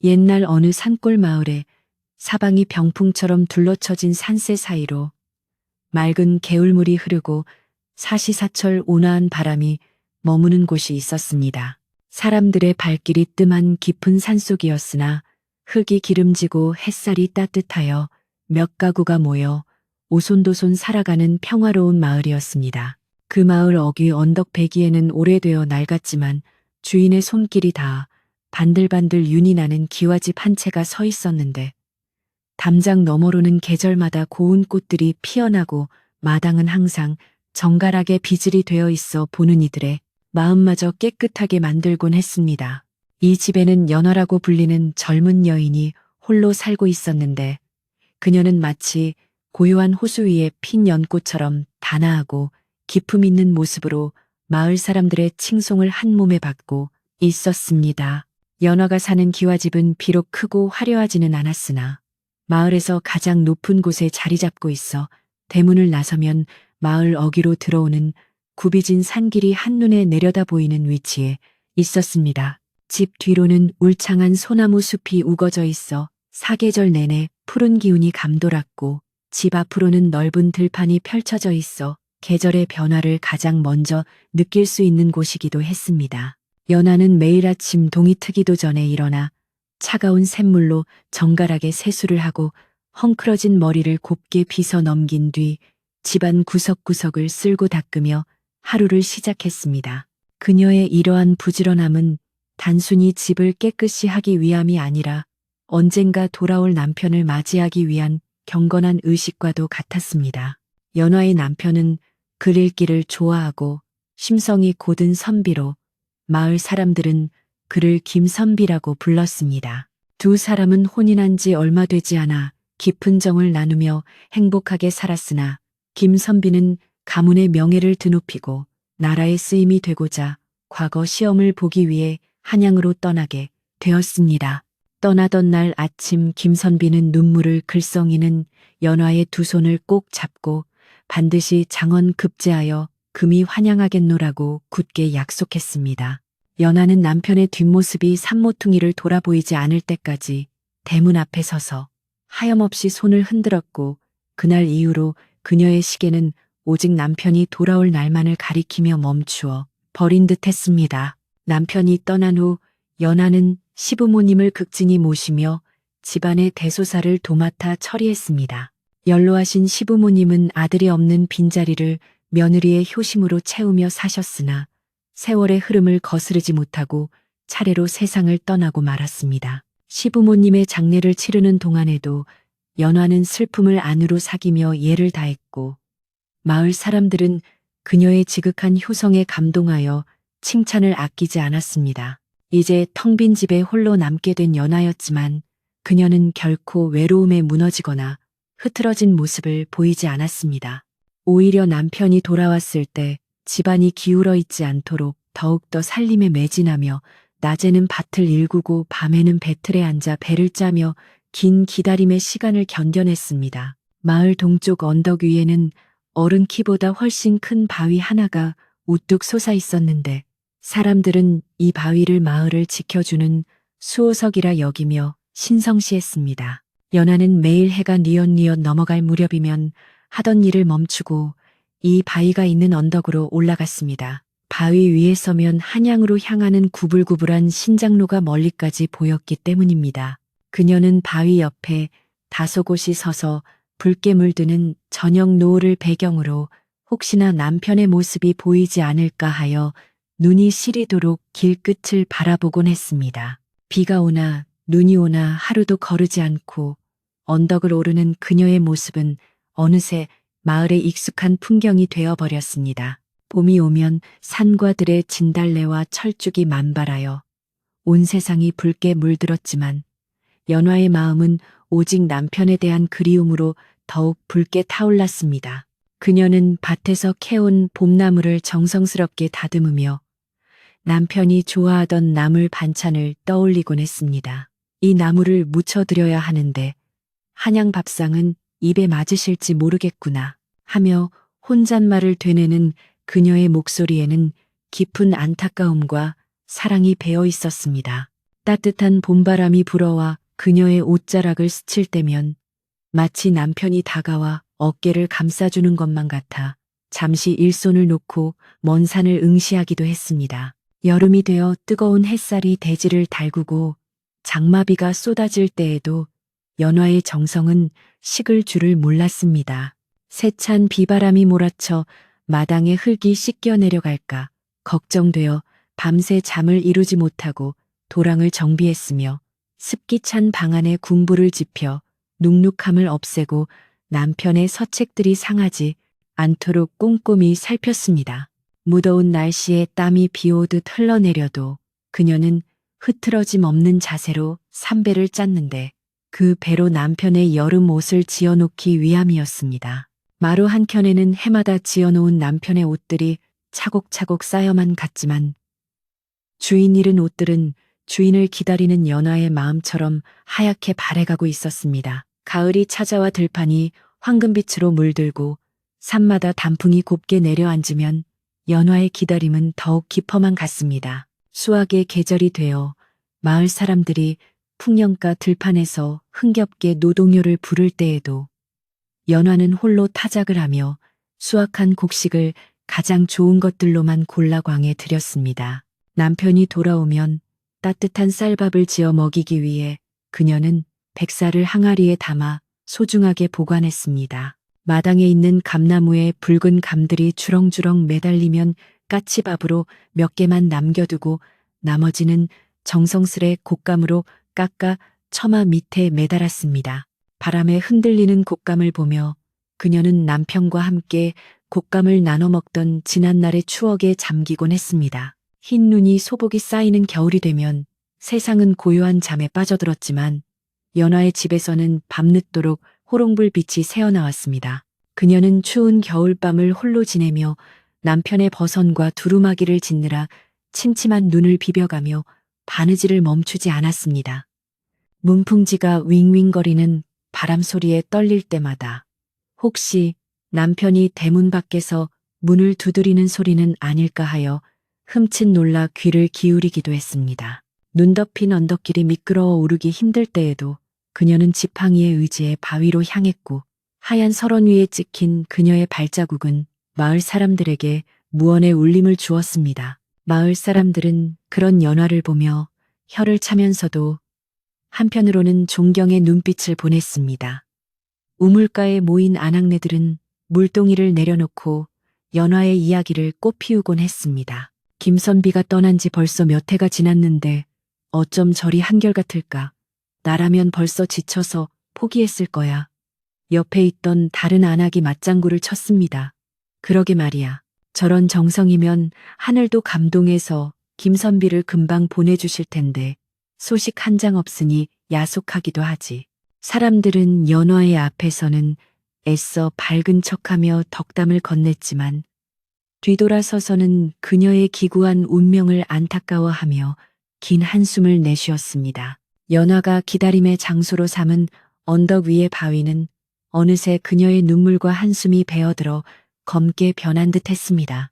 옛날 어느 산골 마을에 사방이 병풍처럼 둘러쳐진 산세 사이로 맑은 개울물이 흐르고 사시사철 온화한 바람이 머무는 곳이 있었습니다. 사람들의 발길이 뜸한 깊은 산속이었으나 흙이 기름지고 햇살이 따뜻하여 몇 가구가 모여 오손도손 살아가는 평화로운 마을이었습니다. 그 마을 어귀 언덕 배기에는 오래되어 낡았지만 주인의 손길이 닿아 반들반들 윤이 나는 기와집 한 채가 서 있었는데 담장 너머로는 계절마다 고운 꽃들이 피어나고 마당은 항상 정갈하게 비질이 되어 있어 보는 이들의 마음마저 깨끗하게 만들곤 했습니다. 이 집에는 연화라고 불리는 젊은 여인이 홀로 살고 있었는데 그녀는 마치 고요한 호수 위에 핀 연꽃처럼 단아하고 기품 있는 모습으로 마을 사람들의 칭송을 한 몸에 받고 있었습니다. 연화가 사는 기와집은 비록 크고 화려하지는 않았으나 마을에서 가장 높은 곳에 자리 잡고 있어 대문을 나서면 마을 어귀로 들어오는 굽이진 산길이 한눈에 내려다 보이는 위치에 있었습니다. 집 뒤로는 울창한 소나무 숲이 우거져 있어 사계절 내내 푸른 기운이 감돌았고 집 앞으로는 넓은 들판이 펼쳐져 있어 계절의 변화를 가장 먼저 느낄 수 있는 곳이기도 했습니다. 연화는 매일 아침 동이 트기도 전에 일어나 차가운 샘물로 정갈하게 세수를 하고 헝클어진 머리를 곱게 빗어 넘긴 뒤 집안 구석구석을 쓸고 닦으며 하루를 시작했습니다. 그녀의 이러한 부지런함은 단순히 집을 깨끗이 하기 위함이 아니라 언젠가 돌아올 남편을 맞이하기 위한 경건한 의식과도 같았습니다. 연화의 남편은 글 읽기를 좋아하고 심성이 고든 선비로 마을 사람들은 그를 김선비라고 불렀습니다. 두 사람은 혼인한 지 얼마 되지 않아 깊은 정을 나누며 행복하게 살았으나 김선비는 가문의 명예를 드높이고 나라의 쓰임이 되고자 과거 시험을 보기 위해 한양으로 떠나게 되었습니다. 떠나던 날 아침 김선비는 눈물을 글썽이는 연화의 두 손을 꼭 잡고 반드시 장원 급제하여 금이 환영하겠노라고 굳게 약속했습니다. 연화는 남편의 뒷모습이 산모퉁이를 돌아보이지 않을 때까지 대문 앞에 서서 하염없이 손을 흔들었고 그날 이후로 그녀의 시계는 오직 남편이 돌아올 날만을 가리키며 멈추어 버린 듯 했습니다. 남편이 떠난 후 연화는 시부모님을 극진히 모시며 집안의 대소사를 도맡아 처리했습니다. 연로하신 시부모님은 아들이 없는 빈자리를 며느리의 효심으로 채우며 사셨으나 세월의 흐름을 거스르지 못하고 차례로 세상을 떠나고 말았습니다. 시부모님의 장례를 치르는 동안에도 연화는 슬픔을 안으로 사기며 예를 다했고 마을 사람들은 그녀의 지극한 효성에 감동하여 칭찬을 아끼지 않았습니다. 이제 텅 빈 집에 홀로 남게 된 연화였지만 그녀는 결코 외로움에 무너지거나 흐트러진 모습을 보이지 않았습니다. 오히려 남편이 돌아왔을 때 집안이 기울어 있지 않도록 더욱더 살림에 매진하며 낮에는 밭을 일구고 밤에는 배틀에 앉아 배를 짜며 긴 기다림의 시간을 견뎌냈습니다. 마을 동쪽 언덕 위에는 어른 키보다 훨씬 큰 바위 하나가 우뚝 솟아 있었는데 사람들은 이 바위를 마을을 지켜주는 수호석이라 여기며 신성시했습니다. 연화는 매일 해가 뉘엿뉘엿 넘어갈 무렵이면 하던 일을 멈추고 이 바위가 있는 언덕으로 올라갔습니다. 바위 위에 서면 한양으로 향하는 구불구불한 신장로가 멀리까지 보였기 때문입니다. 그녀는 바위 옆에 다소곳이 서서 붉게 물드는 저녁 노을을 배경으로 혹시나 남편의 모습이 보이지 않을까 하여 눈이 시리도록 길끝을 바라보곤 했습니다. 비가 오나 눈이 오나 하루도 거르지 않고 언덕을 오르는 그녀의 모습은 어느새 마을의 익숙한 풍경이 되어버렸습니다. 봄이 오면 산과 들의 진달래와 철쭉이 만발하여 온 세상이 붉게 물들었지만 연화의 마음은 오직 남편에 대한 그리움으로 더욱 붉게 타올랐습니다. 그녀는 밭에서 캐온 봄나물을 정성스럽게 다듬으며 남편이 좋아하던 나물 반찬을 떠올리곤 했습니다. 이 나물을 무쳐드려야 하는데 한양 밥상은 입에 맞으실지 모르겠구나 하며 혼잣말을 되뇌는 그녀의 목소리에는 깊은 안타까움과 사랑이 배어 있었습니다. 따뜻한 봄바람이 불어와 그녀의 옷자락을 스칠 때면 마치 남편이 다가와 어깨를 감싸주는 것만 같아 잠시 일손을 놓고 먼 산을 응시하기도 했습니다. 여름이 되어 뜨거운 햇살이 대지를 달구고 장마비가 쏟아질 때에도 연화의 정성은 식을 줄을 몰랐습니다. 세찬 비바람이 몰아쳐 마당에 흙이 씻겨 내려갈까 걱정되어 밤새 잠을 이루지 못하고 도랑을 정비했으며 습기 찬 방 안에 군부를 지펴 눅눅함을 없애고 남편의 서책들이 상하지 않도록 꼼꼼히 살폈습니다. 무더운 날씨에 땀이 비오듯 흘러내려도 그녀는 흐트러짐 없는 자세로 삼배를 짰는데 그 배로 남편의 여름 옷을 지어놓기 위함이었습니다. 마루 한켠에는 해마다 지어놓은 남편의 옷들이 차곡차곡 쌓여만 갔지만 주인 잃은 옷들은 주인을 기다리는 연화의 마음처럼 하얗게 발해가고 있었습니다. 가을이 찾아와 들판이 황금빛으로 물들고 산마다 단풍이 곱게 내려앉으면 연화의 기다림은 더욱 깊어만 갔습니다. 수확의 계절이 되어 마을 사람들이 풍년가 들판에서 흥겹게 노동요를 부를 때에도 연화는 홀로 타작을 하며 수확한 곡식을 가장 좋은 것들로만 골라 광에 들였습니다. 남편이 돌아오면 따뜻한 쌀밥을 지어 먹이기 위해 그녀는 백사를 항아리에 담아 소중하게 보관했습니다. 마당에 있는 감나무에 붉은 감들이 주렁주렁 매달리면 까치밥으로 몇 개만 남겨두고 나머지는 정성스레 곶감으로 깎아 처마 밑에 매달았습니다. 바람에 흔들리는 곶감을 보며 그녀는 남편과 함께 곶감을 나눠 먹던 지난날의 추억에 잠기곤 했습니다. 흰 눈이 소복이 쌓이는 겨울이 되면 세상은 고요한 잠에 빠져들었지만 연화의 집에서는 밤늦도록 호롱불빛이 새어나왔습니다. 그녀는 추운 겨울밤을 홀로 지내며 남편의 버선과 두루마기를 짓느라 침침한 눈을 비벼가며 바느질을 멈추지 않았습니다. 문풍지가 윙윙거리는 바람 소리에 떨릴 때마다 혹시 남편이 대문 밖에서 문을 두드리는 소리는 아닐까 하여 흠칫 놀라 귀를 기울이기도 했습니다. 눈 덮인 언덕길이 미끄러워 오르기 힘들 때에도 그녀는 지팡이에 의지해 바위로 향했고 하얀 설원 위에 찍힌 그녀의 발자국은 마을 사람들에게 무언의 울림을 주었습니다. 마을 사람들은 그런 연화를 보며 혀를 차면서도 한편으로는 존경의 눈빛을 보냈습니다. 우물가에 모인 아낙네들은 물동이를 내려놓고 연화의 이야기를 꽃피우곤 했습니다. 김선비가 떠난 지 벌써 몇 해가 지났는데 어쩜 저리 한결같을까. 나라면 벌써 지쳐서 포기했을 거야. 옆에 있던 다른 아낙이 맞장구를 쳤습니다. 그러게 말이야. 저런 정성이면 하늘도 감동해서 김선비를 금방 보내주실 텐데 소식 한 장 없으니 야속하기도 하지. 사람들은 연화의 앞에서는 애써 밝은 척하며 덕담을 건넸지만 뒤돌아서서는 그녀의 기구한 운명을 안타까워하며 긴 한숨을 내쉬었습니다. 연화가 기다림의 장소로 삼은 언덕 위의 바위는 어느새 그녀의 눈물과 한숨이 배어들어 검게 변한 듯 했습니다.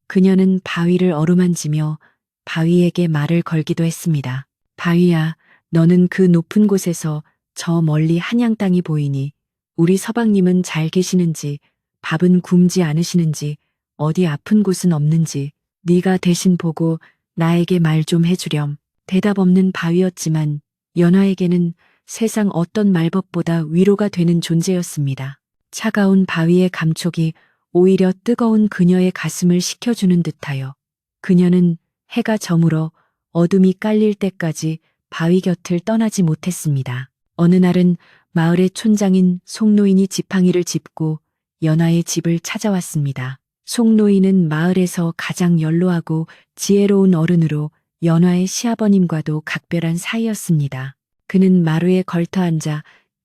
그녀는 바위를 어루만지며 바위에게 말을 걸기도 했습니다. 바위야, 너는 그 높은 곳에서 저 멀리 한양 땅이 보이니 우리 서방님은 잘 계시는지, 밥은 굶지 않으시는지, 어디 아픈 곳은 없는지 네가 대신 보고 나에게 말 좀 해주렴. 대답 없는 바위였지만 연화에게는 세상 어떤 말벗보다 위로가 되는 존재였습니다. 차가운 바위의 감촉이 오히려 뜨거운 그녀의 가슴을 식혀주는 듯하여 그녀는 해가 저물어 어둠이 깔릴 때까지 바위 곁을 떠나지 못했습니다. 어느 날은 마을의 촌장인 송노인이 지팡이를 짚고 연화의 집을 찾아왔습니다. 송노인은 마을에서 가장 연로하고 지혜로운 어른으로 연화의 시아버님과도 각별한 사이였습니다. 그는 마루에 걸터 앉아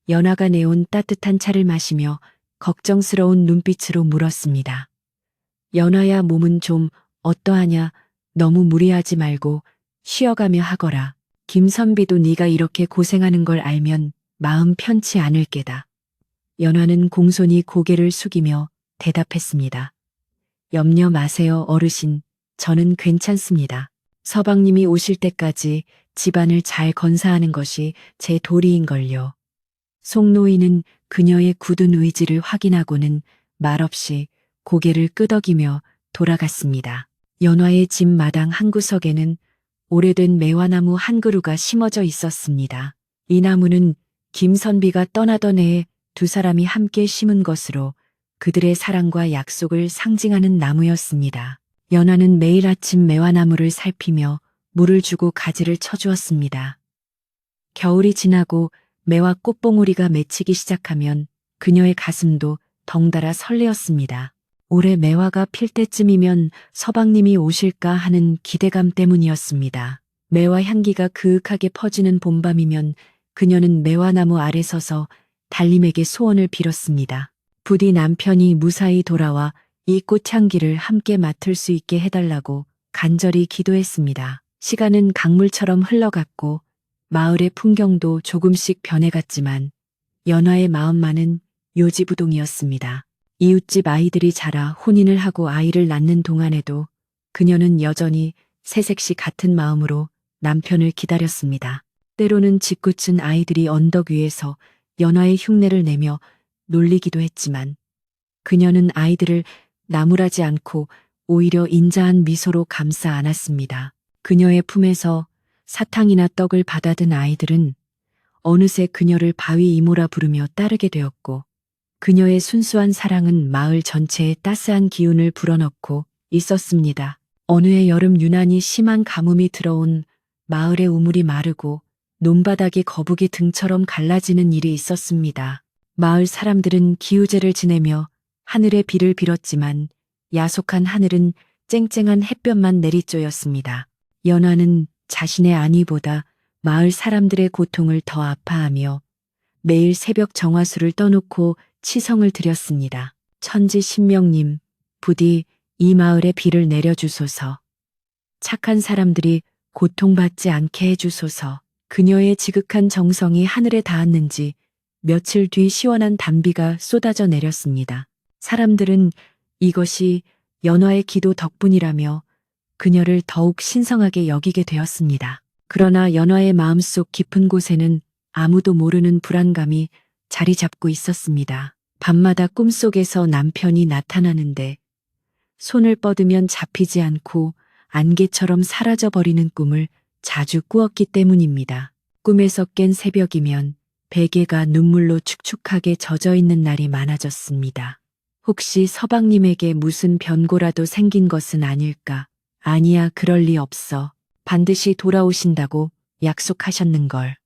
연화가 내온 따뜻한 차를 마시며 걱정스러운 눈빛으로 물었습니다. 연화야, 몸은 좀 어떠하냐? 너무 무리하지 말고 쉬어가며 하거라. 김선비도 네가 이렇게 고생하는 걸 알면 마음 편치 않을 게다. 연화는 공손히 고개를 숙이며 대답했습니다. 염려 마세요, 어르신. 저는 괜찮습니다. 서방님이 오실 때까지 집안을 잘 건사하는 것이 제 도리인걸요. 송노인은 그녀의 굳은 의지를 확인하고는 말없이 고개를 끄덕이며 돌아갔습니다. 연화의 집 마당 한 구석에는 오래된 매화나무 한 그루가 심어져 있었습니다. 이 나무는 김선비가 떠나던 해에 두 사람이 함께 심은 것으로 그들의 사랑과 약속을 상징하는 나무였습니다. 연화는 매일 아침 매화나무를 살피며 물을 주고 가지를 쳐주었습니다. 겨울이 지나고 매화 꽃봉오리가 맺히기 시작하면 그녀의 가슴도 덩달아 설레었습니다. 올해 매화가 필 때쯤이면 서방님이 오실까 하는 기대감 때문이었습니다. 매화 향기가 그윽하게 퍼지는 봄밤이면 그녀는 매화나무 아래 서서 달님에게 소원을 빌었습니다. 부디 남편이 무사히 돌아와 이 꽃향기를 함께 맡을 수 있게 해달라고 간절히 기도했습니다. 시간은 강물처럼 흘러갔고 마을의 풍경도 조금씩 변해갔지만 연화의 마음만은 요지부동이었습니다. 이웃집 아이들이 자라 혼인을 하고 아이를 낳는 동안에도 그녀는 여전히 새색시 같은 마음으로 남편을 기다렸습니다. 때로는 짓궂은 아이들이 언덕 위에서 연화의 흉내를 내며 놀리기도 했지만 그녀는 아이들을 나무라지 않고 오히려 인자한 미소로 감싸 안았습니다. 그녀의 품에서 사탕이나 떡을 받아든 아이들은 어느새 그녀를 바위 이모라 부르며 따르게 되었고 그녀의 순수한 사랑은 마을 전체에 따스한 기운을 불어넣고 있었습니다. 어느 해 여름 유난히 심한 가뭄이 들어온 마을의 우물이 마르고 논바닥이 거북이 등처럼 갈라지는 일이 있었습니다. 마을 사람들은 기우제를 지내며 하늘의 비를 빌었지만 야속한 하늘은 쨍쨍한 햇볕만 내리쬐었습니다. 연화는 자신의 안위보다 마을 사람들의 고통을 더 아파하며 매일 새벽 정화수를 떠놓고 치성을 드렸습니다. 천지 신명님, 부디 이 마을에 비를 내려주소서. 착한 사람들이 고통받지 않게 해주소서. 그녀의 지극한 정성이 하늘에 닿았는지 며칠 뒤 시원한 단비가 쏟아져 내렸습니다. 사람들은 이것이 연화의 기도 덕분이라며 그녀를 더욱 신성하게 여기게 되었습니다. 그러나 연화의 마음속 깊은 곳에는 아무도 모르는 불안감이 자리 잡고 있었습니다. 밤마다 꿈속에서 남편이 나타나는데 손을 뻗으면 잡히지 않고 안개처럼 사라져버리는 꿈을 자주 꾸었기 때문입니다. 꿈에서 깬 새벽이면 베개가 눈물로 축축하게 젖어 있는 날이 많아졌습니다. 혹시 서방님에게 무슨 변고라도 생긴 것은 아닐까? 아니야, 그럴 리 없어. 반드시 돌아오신다고 약속하셨는걸.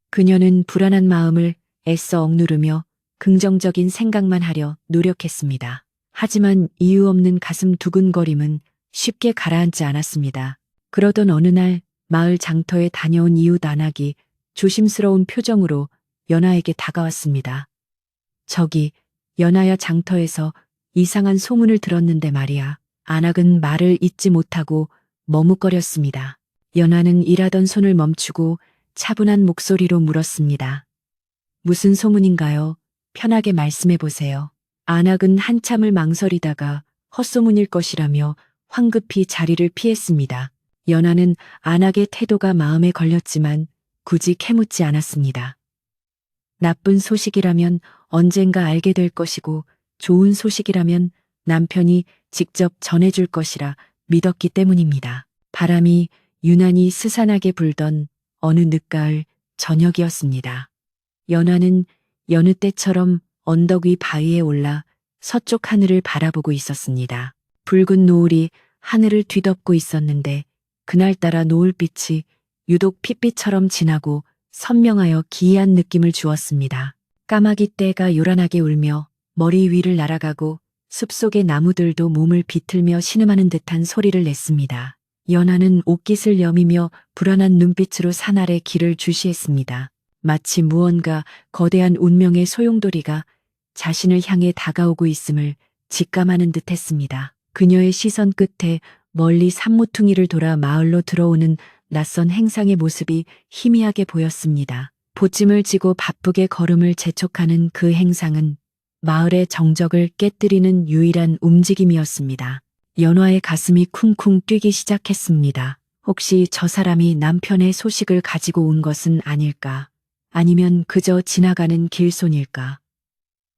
그녀는 불안한 마음을 애써 억누르며 긍정적인 생각만 하려 노력했습니다. 하지만 이유 없는 가슴 두근거림은 쉽게 가라앉지 않았습니다. 그러던 어느 날 마을 장터에 다녀온 이웃 안악이 조심스러운 표정으로 연화에게 다가왔습니다. 저기, 연화야, 장터에서 이상한 소문을 들었는데 말이야. 안악은 말을 잇지 못하고 머뭇거렸습니다. 연화는 일하던 손을 멈추고 차분한 목소리로 물었습니다. 무슨 소문인가요? 편하게 말씀해 보세요. 안악은 한참을 망설이다가 헛소문일 것이라며 황급히 자리를 피했습니다. 연화는 안악의 태도가 마음에 걸렸지만 굳이 캐묻지 않았습니다. 나쁜 소식이라면 언젠가 알게 될 것이고 좋은 소식이라면 남편이 직접 전해줄 것이라 믿었기 때문입니다. 바람이 유난히 스산하게 불던 어느 늦가을 저녁이었습니다. 연화는 여느 때처럼 언덕 위 바위에 올라 서쪽 하늘을 바라보고 있었습니다. 붉은 노을이 하늘을 뒤덮고 있었는데 그날따라 노을빛이 유독 핏빛처럼 진하고 선명하여 기이한 느낌을 주었습니다. 까마귀 떼가 요란하게 울며 머리 위를 날아가고 숲속의 나무들도 몸을 비틀며 신음하는 듯한 소리를 냈습니다. 연화는 옷깃을 여미며 불안한 눈빛으로 산 아래 길을 주시했습니다. 마치 무언가 거대한 운명의 소용돌이가 자신을 향해 다가오고 있음을 직감하는 듯 했습니다. 그녀의 시선 끝에 멀리 산모퉁이를 돌아 마을로 들어오는 낯선 행상의 모습이 희미하게 보였습니다. 보찜을 지고 바쁘게 걸음을 재촉하는 그 행상은 마을의 정적을 깨뜨리는 유일한 움직임이었습니다. 연화의 가슴이 쿵쿵 뛰기 시작했습니다. 혹시 저 사람이 남편의 소식을 가지고 온 것은 아닐까? 아니면 그저 지나가는 길손일까?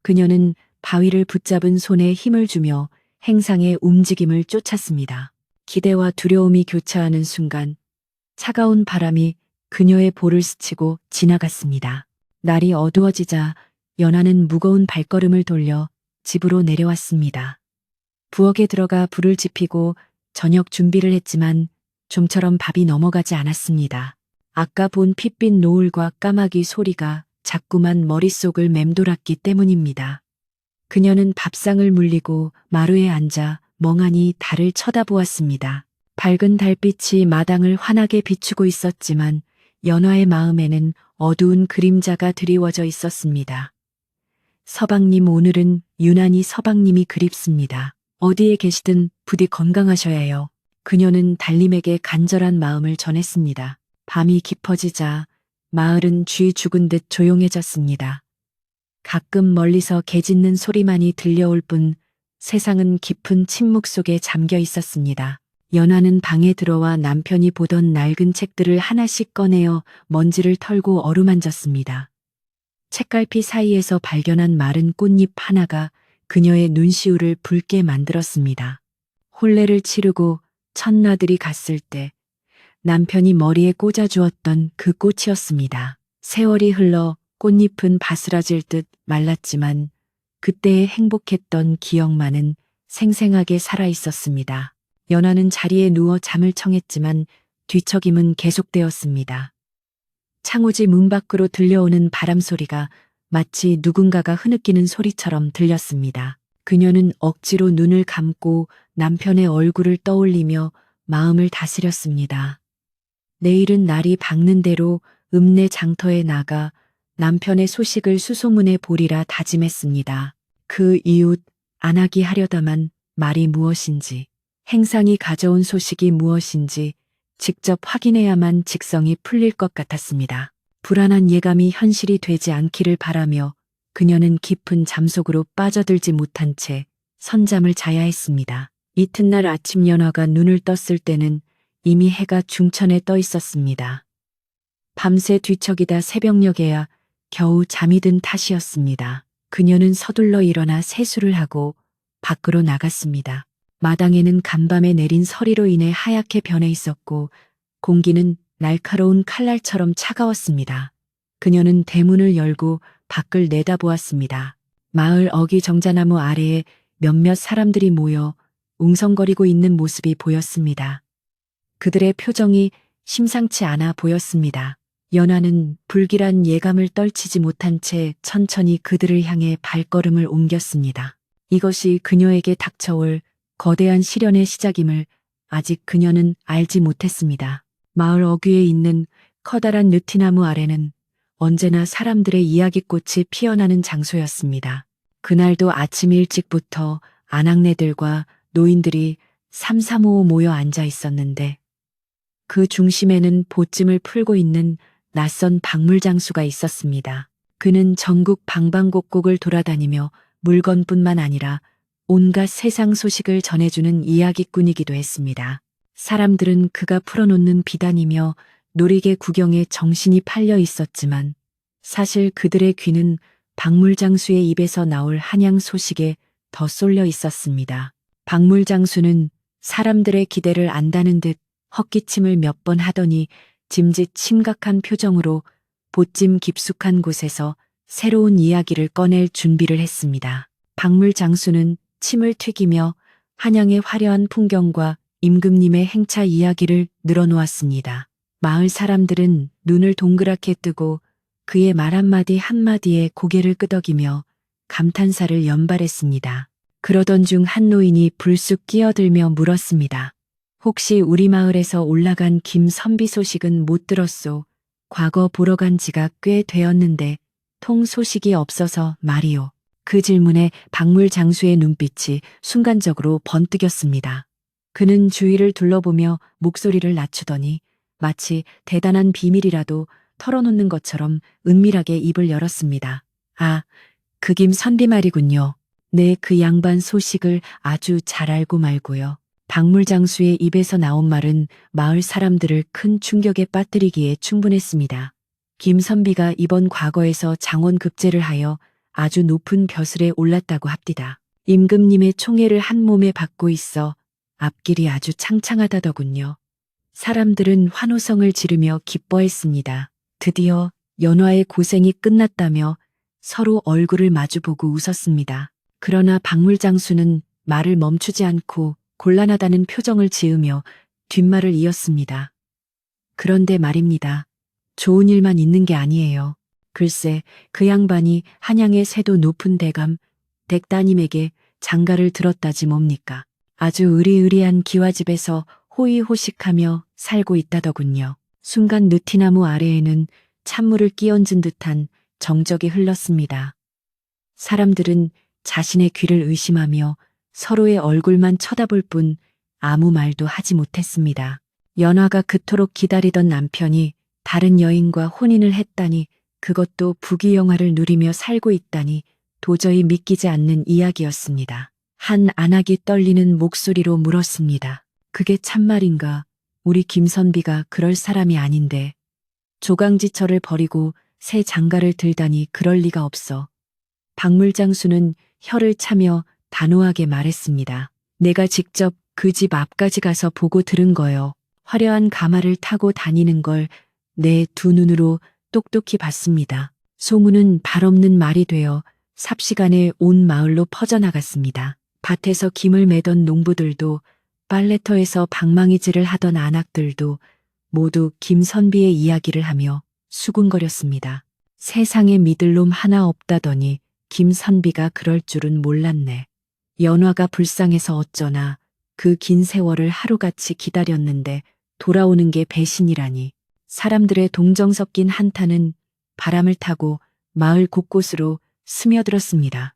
그녀는 바위를 붙잡은 손에 힘을 주며 행상의 움직임을 쫓았습니다. 기대와 두려움이 교차하는 순간 차가운 바람이 그녀의 볼을 스치고 지나갔습니다. 날이 어두워지자 연하는 무거운 발걸음을 돌려 집으로 내려왔습니다. 부엌에 들어가 불을 지피고 저녁 준비를 했지만 좀처럼 밥이 넘어가지 않았습니다. 아까 본 핏빛 노을과 까마귀 소리가 자꾸만 머릿속을 맴돌았기 때문입니다. 그녀는 밥상을 물리고 마루에 앉아 멍하니 달을 쳐다보았습니다. 밝은 달빛이 마당을 환하게 비추고 있었지만 연화의 마음에는 어두운 그림자가 드리워져 있었습니다. 서방님, 오늘은 유난히 서방님이 그립습니다. 어디에 계시든 부디 건강하셔야 해요. 그녀는 달님에게 간절한 마음을 전했습니다. 밤이 깊어지자 마을은 쥐 죽은 듯 조용해졌습니다. 가끔 멀리서 개 짖는 소리만이 들려올 뿐 세상은 깊은 침묵 속에 잠겨 있었습니다. 연화는 방에 들어와 남편이 보던 낡은 책들을 하나씩 꺼내어 먼지를 털고 어루만졌습니다. 책갈피 사이에서 발견한 마른 꽃잎 하나가 그녀의 눈시울을 붉게 만들었습니다. 혼례를 치르고 첫나들이 갔을 때 남편이 머리에 꽂아주었던 그 꽃이었습니다. 세월이 흘러 꽃잎은 바스라질 듯 말랐지만 그때의 행복했던 기억만은 생생하게 살아있었습니다. 연화는 자리에 누워 잠을 청했지만 뒤척임은 계속되었습니다. 창호지 문 밖으로 들려오는 바람 소리가 마치 누군가가 흐느끼는 소리처럼 들렸습니다. 그녀는 억지로 눈을 감고 남편의 얼굴을 떠올리며 마음을 다스렸습니다. 내일은 날이 밝는 대로 읍내 장터에 나가 남편의 소식을 수소문해 보리라 다짐했습니다. 그 이웃 안하기 하려다만 말이 무엇인지, 행상이 가져온 소식이 무엇인지 직접 확인해야만 직성이 풀릴 것 같았습니다. 불안한 예감이 현실이 되지 않기를 바라며 그녀는 깊은 잠속으로 빠져들지 못한 채 선잠을 자야 했습니다. 이튿날 아침 연화가 눈을 떴을 때는 이미 해가 중천에 떠 있었습니다. 밤새 뒤척이다 새벽녘에야 겨우 잠이 든 탓이었습니다. 그녀는 서둘러 일어나 세수를 하고 밖으로 나갔습니다. 마당에는 간밤에 내린 서리로 인해 하얗게 변해 있었고 공기는 날카로운 칼날처럼 차가웠습니다. 그녀는 대문을 열고 밖을 내다보았습니다. 마을 어기정자나무 아래에 몇몇 사람들이 모여 웅성거리고 있는 모습이 보였습니다. 그들의 표정이 심상치 않아 보였습니다. 연화는 불길한 예감을 떨치지 못한 채 천천히 그들을 향해 발걸음을 옮겼습니다. 이것이 그녀에게 닥쳐올 거대한 시련의 시작임을 아직 그녀는 알지 못했습니다. 마을 어귀에 있는 커다란 느티나무 아래는 언제나 사람들의 이야기꽃이 피어나는 장소였습니다. 그날도 아침 일찍부터 아낙네들과 노인들이 삼삼오오 모여 앉아 있었는데 그 중심에는 보찜을 풀고 있는 낯선 박물장수가 있었습니다. 그는 전국 방방곡곡을 돌아다니며 물건뿐만 아니라 온갖 세상 소식을 전해주는 이야기꾼이기도 했습니다. 사람들은 그가 풀어놓는 비단이며 놀이개 구경에 정신이 팔려 있었지만 사실 그들의 귀는 박물장수의 입에서 나올 한양 소식에 더 쏠려 있었습니다. 박물장수는 사람들의 기대를 안다는 듯 헛기침을 몇 번 하더니 짐짓 심각한 표정으로 보찜 깊숙한 곳에서 새로운 이야기를 꺼낼 준비를 했습니다. 박물장수는 침을 튀기며 한양의 화려한 풍경과 임금님의 행차 이야기를 늘어놓았습니다. 마을 사람들은 눈을 동그랗게 뜨고 그의 말 한마디 한마디에 고개를 끄덕이며 감탄사를 연발했습니다. 그러던 중 한 노인이 불쑥 끼어들며 물었습니다. 혹시 우리 마을에서 올라간 김선비 소식은 못 들었소? 과거 보러 간 지가 꽤 되었는데 통 소식이 없어서 말이오. 그 질문에 박물장수의 눈빛이 순간적으로 번뜩였습니다. 그는 주위를 둘러보며 목소리를 낮추더니 마치 대단한 비밀이라도 털어놓는 것처럼 은밀하게 입을 열었습니다. 아, 그 김선비 말이군요. 네, 그 양반 소식을 아주 잘 알고 말고요. 박물장수의 입에서 나온 말은 마을 사람들을 큰 충격에 빠뜨리기에 충분했습니다. 김선비가 이번 과거에서 장원급제를 하여 아주 높은 벼슬에 올랐다고 합디다. 임금님의 총애를 한 몸에 받고 있어 앞길이 아주 창창하다더군요. 사람들은 환호성을 지르며 기뻐했습니다. 드디어 연화의 고생이 끝났다며 서로 얼굴을 마주보고 웃었습니다. 그러나 박물장수는 말을 멈추지 않고 곤란하다는 표정을 지으며 뒷말을 이었습니다. 그런데 말입니다. 좋은 일만 있는 게 아니에요. 글쎄 그 양반이 한양의 새도 높은 대감 댁따님에게 장가를 들었다지 뭡니까. 아주 으리으리한 기와집에서 호의호식하며 살고 있다더군요. 순간 느티나무 아래에는 찬물을 끼얹은 듯한 정적이 흘렀습니다. 사람들은 자신의 귀를 의심하며 서로의 얼굴만 쳐다볼 뿐 아무 말도 하지 못했습니다. 연화가 그토록 기다리던 남편이 다른 여인과 혼인을 했다니, 그것도 부귀영화를 누리며 살고 있다니 도저히 믿기지 않는 이야기였습니다. 한 안악이 떨리는 목소리로 물었습니다. 그게 참말인가? 우리 김선비가 그럴 사람이 아닌데. 조강지처를 버리고 새 장가를 들다니 그럴 리가 없어. 박물장수는 혀를 차며 단호하게 말했습니다. 내가 직접 그 집 앞까지 가서 보고 들은 거요. 화려한 가마를 타고 다니는 걸 내 두 눈으로 똑똑히 봤습니다. 소문은 발없는 말이 되어 삽시간에 온 마을로 퍼져나갔습니다. 밭에서 김을 매던 농부들도, 빨래터에서 방망이질을 하던 안악들도 모두 김선비의 이야기를 하며 수군거렸습니다. 세상에 믿을 놈 하나 없다더니 김선비가 그럴 줄은 몰랐네. 연화가 불쌍해서 어쩌나 그 긴 세월을 하루같이 기다렸는데 돌아오는 게 배신이라니. 사람들의 동정 섞인 한탄은 바람을 타고 마을 곳곳으로 스며들었습니다.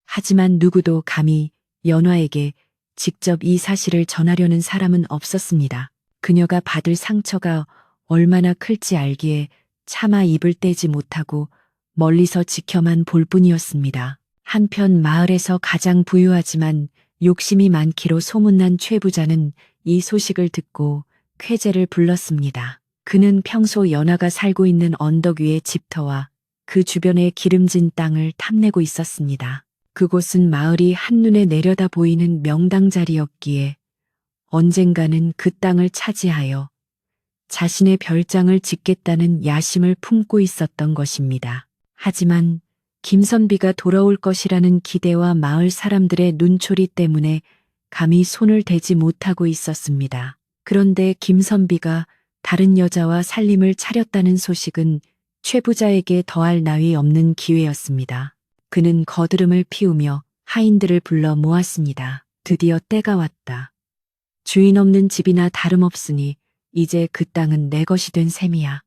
하지만 누구도 감히 연화에게 직접 이 사실을 전하려는 사람은 없었습니다. 그녀가 받을 상처가 얼마나 클지 알기에 차마 입을 떼지 못하고 멀리서 지켜만 볼 뿐이었습니다. 한편 마을에서 가장 부유하지만 욕심이 많기로 소문난 최 부자는 이 소식을 듣고 쾌재를 불렀습니다. 그는 평소 연화가 살고 있는 언덕 위의 집터와 그 주변의 기름진 땅을 탐내고 있었습니다. 그곳은 마을이 한눈에 내려다 보이는 명당 자리였기에 언젠가는 그 땅을 차지하여 자신의 별장을 짓겠다는 야심을 품고 있었던 것입니다. 하지만 김선비가 돌아올 것이라는 기대와 마을 사람들의 눈초리 때문에 감히 손을 대지 못하고 있었습니다. 그런데 김선비가 다른 여자와 살림을 차렸다는 소식은 최 부자에게 더할 나위 없는 기회였습니다. 그는 거드름을 피우며 하인들을 불러 모았습니다. 드디어 때가 왔다. 주인 없는 집이나 다름없으니 이제 그 땅은 내 것이 된 셈이야.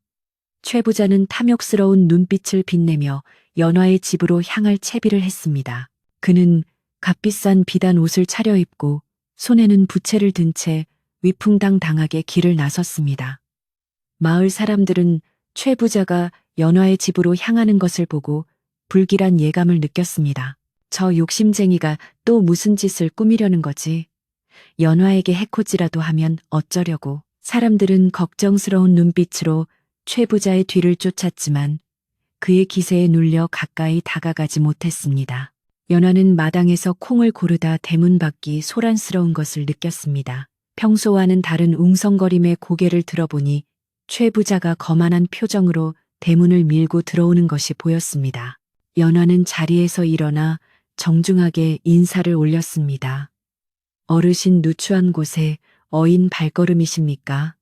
최 부자는 탐욕스러운 눈빛을 빛내며 연화의 집으로 향할 채비를 했습니다. 그는 값비싼 비단 옷을 차려입고 손에는 부채를 든 채 위풍당당하게 길을 나섰습니다. 마을 사람들은 최 부자가 연화의 집으로 향하는 것을 보고 불길한 예감을 느꼈습니다. 저 욕심쟁이가 또 무슨 짓을 꾸미려는 거지? 연화에게 해코지라도 하면 어쩌려고. 사람들은 걱정스러운 눈빛으로 최 부자의 뒤를 쫓았지만 그의 기세에 눌려 가까이 다가가지 못했습니다. 연화는 마당에서 콩을 고르다 대문 밖이 소란스러운 것을 느꼈습니다. 평소와는 다른 웅성거림의 고개를 들어보니 최 부자가 거만한 표정으로 대문을 밀고 들어오는 것이 보였습니다. 연화는 자리에서 일어나 정중하게 인사를 올렸습니다. 어르신 누추한 곳에 어인 발걸음이십니까?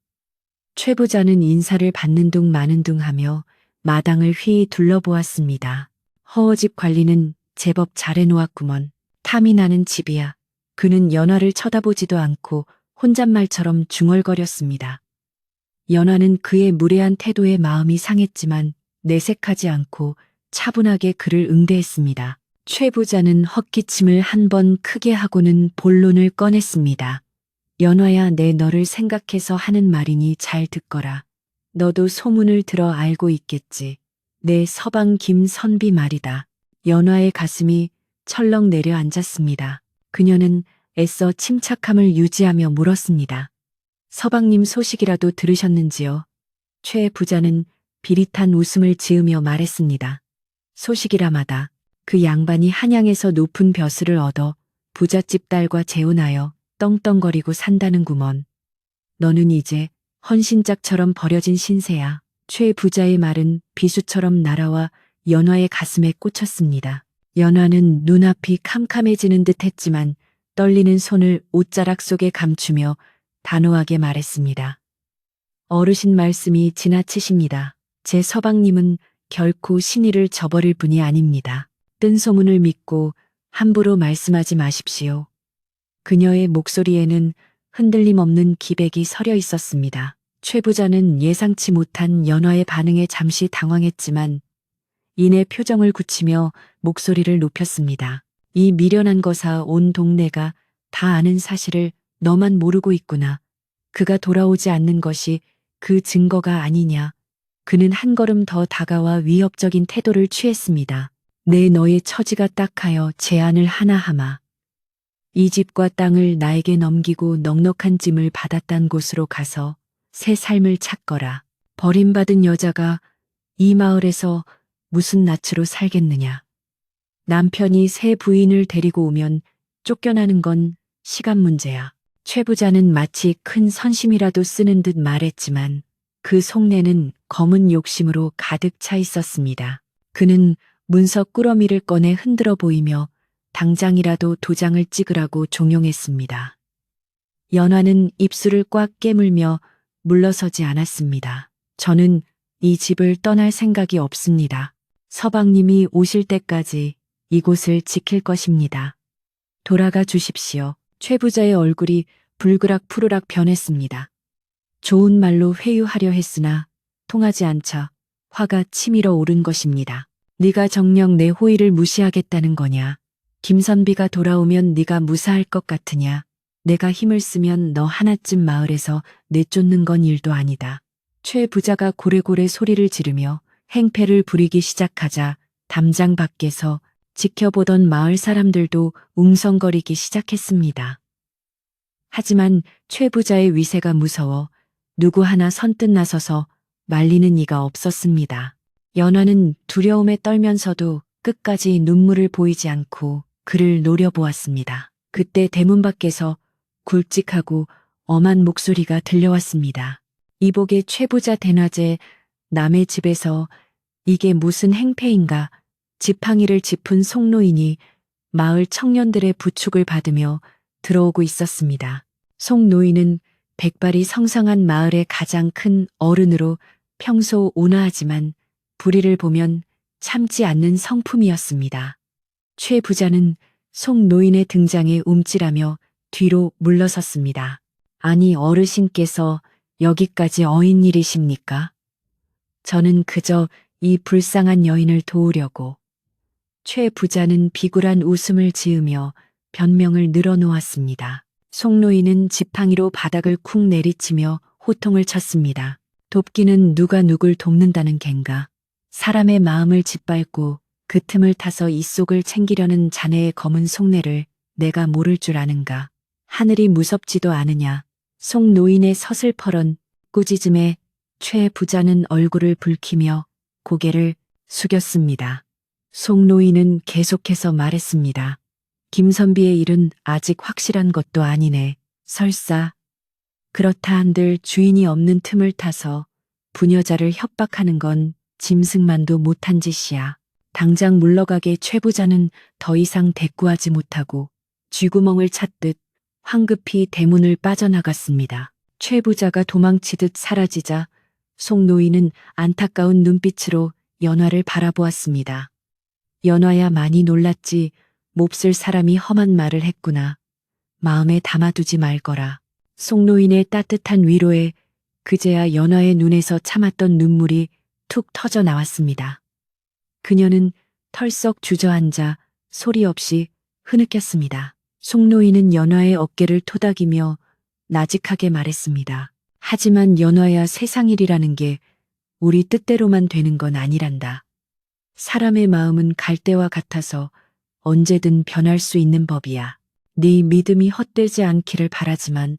최 부자는 인사를 받는 둥 마는 둥 하며 마당을 휘이 둘러보았습니다. 허허집 관리는 제법 잘해놓았구먼. 탐이 나는 집이야. 그는 연화를 쳐다보지도 않고 혼잣말처럼 중얼거렸습니다. 연화는 그의 무례한 태도에 마음이 상했지만 내색하지 않고 차분하게 그를 응대했습니다. 최 부자는 헛기침을 한 번 크게 하고는 본론을 꺼냈습니다. 연화야, 내 너를 생각해서 하는 말이니 잘 듣거라. 너도 소문을 들어 알고 있겠지. 내 서방 김선비 말이다. 연화의 가슴이 철렁 내려앉았습니다. 그녀는 애써 침착함을 유지하며 물었습니다. 서방님 소식이라도 들으셨는지요? 최 부자는 비릿한 웃음을 지으며 말했습니다. 소식이라마다 그 양반이 한양에서 높은 벼슬을 얻어 부잣집 딸과 재혼하여 떵떵거리고 산다는구먼. 너는 이제 헌신짝처럼 버려진 신세야. 최 부자의 말은 비수처럼 날아와 연화의 가슴에 꽂혔습니다. 연화는 눈앞이 캄캄해지는 듯 했지만 떨리는 손을 옷자락 속에 감추며 단호하게 말했습니다. 어르신 말씀이 지나치십니다. 제 서방님은 결코 신의를 저버릴 분이 아닙니다. 뜬 소문을 믿고 함부로 말씀하지 마십시오. 그녀의 목소리에는 흔들림 없는 기백이 서려 있었습니다. 최 부자는 예상치 못한 연화의 반응에 잠시 당황했지만 이내 표정을 굳히며 목소리를 높였습니다. 이 미련한 거사 온 동네가 다 아는 사실을 너만 모르고 있구나. 그가 돌아오지 않는 것이 그 증거가 아니냐. 그는 한 걸음 더 다가와 위협적인 태도를 취했습니다. 내 너의 처지가 딱하여 제안을 하나 하마. 이 집과 땅을 나에게 넘기고 넉넉한 짐을 받았단 곳으로 가서 새 삶을 찾거라. 버림받은 여자가 이 마을에서 무슨 낯으로 살겠느냐. 남편이 새 부인을 데리고 오면 쫓겨나는 건 시간 문제야. 최 부자는 마치 큰 선심이라도 쓰는 듯 말했지만 그 속내는 검은 욕심으로 가득 차 있었습니다. 그는 문서 꾸러미를 꺼내 흔들어 보이며 당장이라도 도장을 찍으라고 종용했습니다. 연화는 입술을 꽉 깨물며 물러서지 않았습니다. 저는 이 집을 떠날 생각이 없습니다. 서방님이 오실 때까지 이곳을 지킬 것입니다. 돌아가 주십시오. 최 부자의 얼굴이 불그락 푸르락 변했습니다. 좋은 말로 회유하려 했으나 통하지 않자 화가 치밀어 오른 것입니다. 네가 정녕 내 호의를 무시하겠다는 거냐? 김선비가 돌아오면 네가 무사할 것 같으냐? 내가 힘을 쓰면 너 하나쯤 마을에서 내쫓는 건 일도 아니다. 최 부자가 고래고래 소리를 지르며 행패를 부리기 시작하자 담장 밖에서 지켜보던 마을 사람들도 웅성거리기 시작했습니다. 하지만 최 부자의 위세가 무서워 누구 하나 선뜻 나서서 말리는 이가 없었습니다. 연화는 두려움에 떨면서도 끝까지 눈물을 보이지 않고 그를 노려보았습니다. 그때 대문 밖에서 굵직하고 엄한 목소리가 들려왔습니다. 이복의 최 부자 대낮에 남의 집에서 이게 무슨 행패인가. 지팡이를 짚은 송노인이 마을 청년들의 부축을 받으며 들어오고 있었습니다. 송노인은 백발이 성성한 마을의 가장 큰 어른으로 평소 온화하지만 불의를 보면 참지 않는 성품이었습니다. 최 부자는 송노인의 등장에 움찔하며 뒤로 물러섰습니다. 아니 어르신께서 여기까지 어인 일이십니까? 저는 그저 이 불쌍한 여인을 도우려고. 최 부자는 비굴한 웃음을 지으며 변명을 늘어놓았습니다. 송노인은 지팡이로 바닥을 쿵 내리치며 호통을 쳤습니다. 돕기는 누가 누굴 돕는다는 겐가. 사람의 마음을 짓밟고 그 틈을 타서 이 속을 챙기려는 자네의 검은 속내를 내가 모를 줄 아는가. 하늘이 무섭지도 않으냐. 송노인의 서슬퍼런 꾸짖음에 최 부자는 얼굴을 붉히며 고개를 숙였습니다. 송노인은 계속해서 말했습니다. 김선비의 일은 아직 확실한 것도 아니네. 설사 그렇다 한들 주인이 없는 틈을 타서 부녀자를 협박하는 건 짐승만도 못한 짓이야. 당장 물러가게 최 부자는 더 이상 대꾸하지 못하고 쥐구멍을 찾듯 황급히 대문을 빠져나갔습니다. 최 부자가 도망치듯 사라지자 송노인은 안타까운 눈빛으로 연화를 바라보았습니다. 연화야 많이 놀랐지. 몹쓸 사람이 험한 말을 했구나. 마음에 담아두지 말거라. 송노인의 따뜻한 위로에 그제야 연화의 눈에서 참았던 눈물이 툭 터져 나왔습니다. 그녀는 털썩 주저앉아 소리 없이 흐느꼈습니다. 송노인은 연화의 어깨를 토닥이며 나직하게 말했습니다. 하지만 연화야 세상 일이라는 게 우리 뜻대로만 되는 건 아니란다. 사람의 마음은 갈대와 같아서 언제든 변할 수 있는 법이야. 네 믿음이 헛되지 않기를 바라지만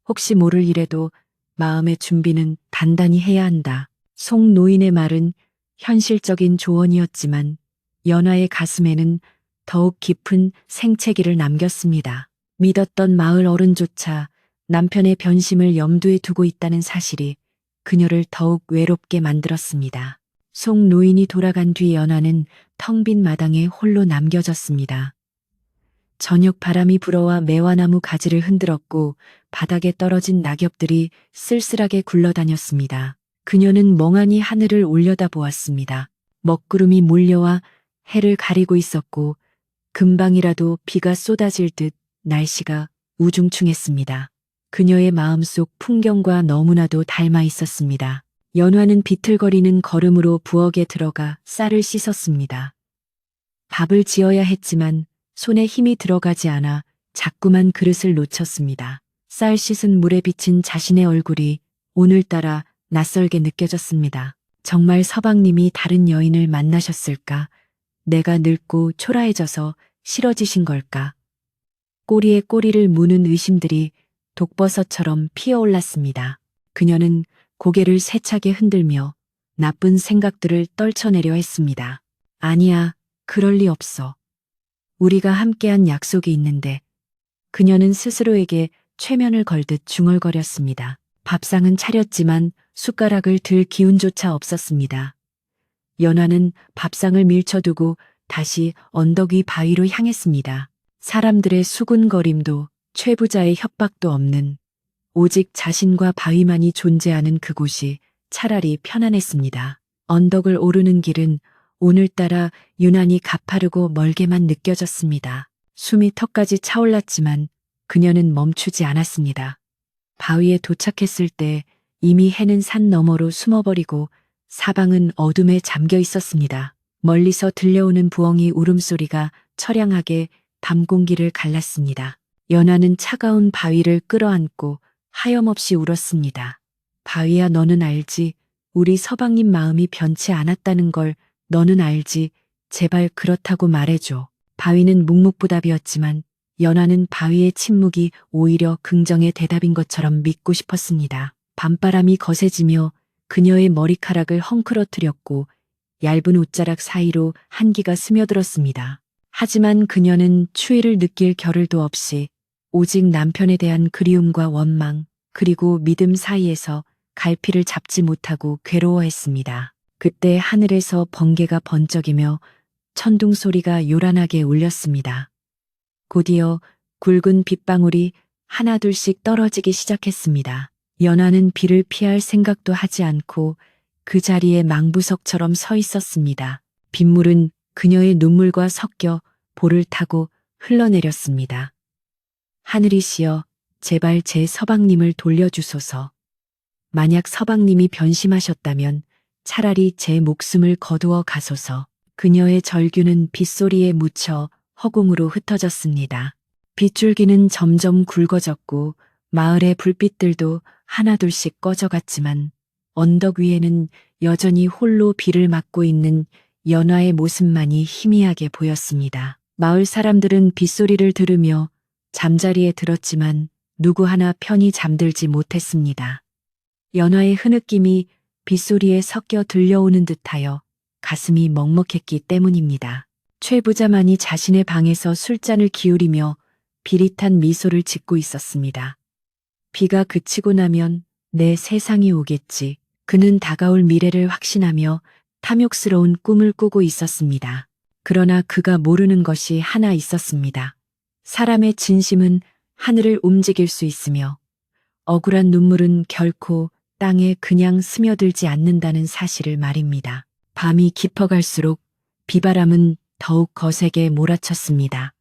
혹시 모를 일에도 마음의 준비는 단단히 해야 한다. 송 노인의 말은 현실적인 조언이었지만 연화의 가슴에는 더욱 깊은 생채기를 남겼습니다. 믿었던 마을 어른조차 남편의 변심을 염두에 두고 있다는 사실이 그녀를 더욱 외롭게 만들었습니다. 송 노인이 돌아간 뒤 연화는 텅 빈 마당에 홀로 남겨졌습니다. 저녁 바람이 불어와 매화나무 가지를 흔들었고 바닥에 떨어진 낙엽들이 쓸쓸하게 굴러다녔습니다. 그녀는 멍하니 하늘을 올려다보았습니다. 먹구름이 몰려와 해를 가리고 있었고 금방이라도 비가 쏟아질 듯 날씨가 우중충했습니다. 그녀의 마음속 풍경과 너무나도 닮아 있었습니다. 연화는 비틀거리는 걸음으로 부엌에 들어가 쌀을 씻었습니다. 밥을 지어야 했지만 손에 힘이 들어가지 않아 자꾸만 그릇을 놓쳤습니다. 쌀 씻은 물에 비친 자신의 얼굴이 오늘따라 낯설게 느껴졌습니다. 정말 서방님이 다른 여인을 만나셨을까? 내가 늙고 초라해져서 싫어지신 걸까? 꼬리에 꼬리를 무는 의심들이 독버섯처럼 피어올랐습니다. 그녀는 고개를 세차게 흔들며 나쁜 생각들을 떨쳐내려 했습니다. 아니야, 그럴 리 없어. 우리가 함께한 약속이 있는데. 그녀는 스스로에게 최면을 걸듯 중얼거렸습니다. 밥상은 차렸지만 숟가락을 들 기운조차 없었습니다. 연화는 밥상을 밀쳐두고 다시 언덕 위 바위로 향했습니다. 사람들의 수군거림도 최부자의 협박도 없는 오직 자신과 바위만이 존재하는 그곳이 차라리 편안했습니다. 언덕을 오르는 길은 오늘따라 유난히 가파르고 멀게만 느껴졌습니다. 숨이 턱까지 차올랐지만 그녀는 멈추지 않았습니다. 바위에 도착했을 때 이미 해는 산 너머로 숨어버리고 사방은 어둠에 잠겨 있었습니다. 멀리서 들려오는 부엉이 울음소리가 처량하게 밤 공기를 갈랐습니다. 연화는 차가운 바위를 끌어안고 하염없이 울었습니다. 바위야, 너는 알지? 우리 서방님 마음이 변치 않았다는 걸 너는 알지? 제발 그렇다고 말해줘. 바위는 묵묵부답이었지만 연화는 바위의 침묵이 오히려 긍정의 대답인 것처럼 믿고 싶었습니다. 밤바람이 거세지며 그녀의 머리카락을 헝클어뜨렸고 얇은 옷자락 사이로 한기가 스며들었습니다. 하지만 그녀는 추위를 느낄 겨를도 없이 오직 남편에 대한 그리움과 원망 그리고 믿음 사이에서 갈피를 잡지 못하고 괴로워했습니다. 그때 하늘에서 번개가 번쩍이며 천둥 소리가 요란하게 울렸습니다. 곧이어 굵은 빗방울이 하나둘씩 떨어지기 시작했습니다. 연화는 비를 피할 생각도 하지 않고 그 자리에 망부석처럼 서 있었습니다. 빗물은 그녀의 눈물과 섞여 볼을 타고 흘러내렸습니다. 하늘이시여, 제발 제 서방님을 돌려주소서. 만약 서방님이 변심하셨다면 차라리 제 목숨을 거두어 가소서. 그녀의 절규는 빗소리에 묻혀 허공으로 흩어졌습니다. 빗줄기는 점점 굵어졌고 마을의 불빛들도 하나둘씩 꺼져갔지만 언덕 위에는 여전히 홀로 비를 맞고 있는 연화의 모습만이 희미하게 보였습니다. 마을 사람들은 빗소리를 들으며 잠자리에 들었지만 누구 하나 편히 잠들지 못했습니다. 연화의 흐느낌이 빗소리에 섞여 들려오는 듯하여 가슴이 먹먹했기 때문입니다. 최부자만이 자신의 방에서 술잔을 기울이며 비릿한 미소를 짓고 있었습니다. 비가 그치고 나면 내 세상이 오겠지. 그는 다가올 미래를 확신하며 탐욕스러운 꿈을 꾸고 있었습니다. 그러나 그가 모르는 것이 하나 있었습니다. 사람의 진심은 하늘을 움직일 수 있으며 억울한 눈물은 결코 땅에 그냥 스며들지 않는다는 사실을 말입니다. 밤이 깊어갈수록 비바람은 더욱 거세게 몰아쳤습니다.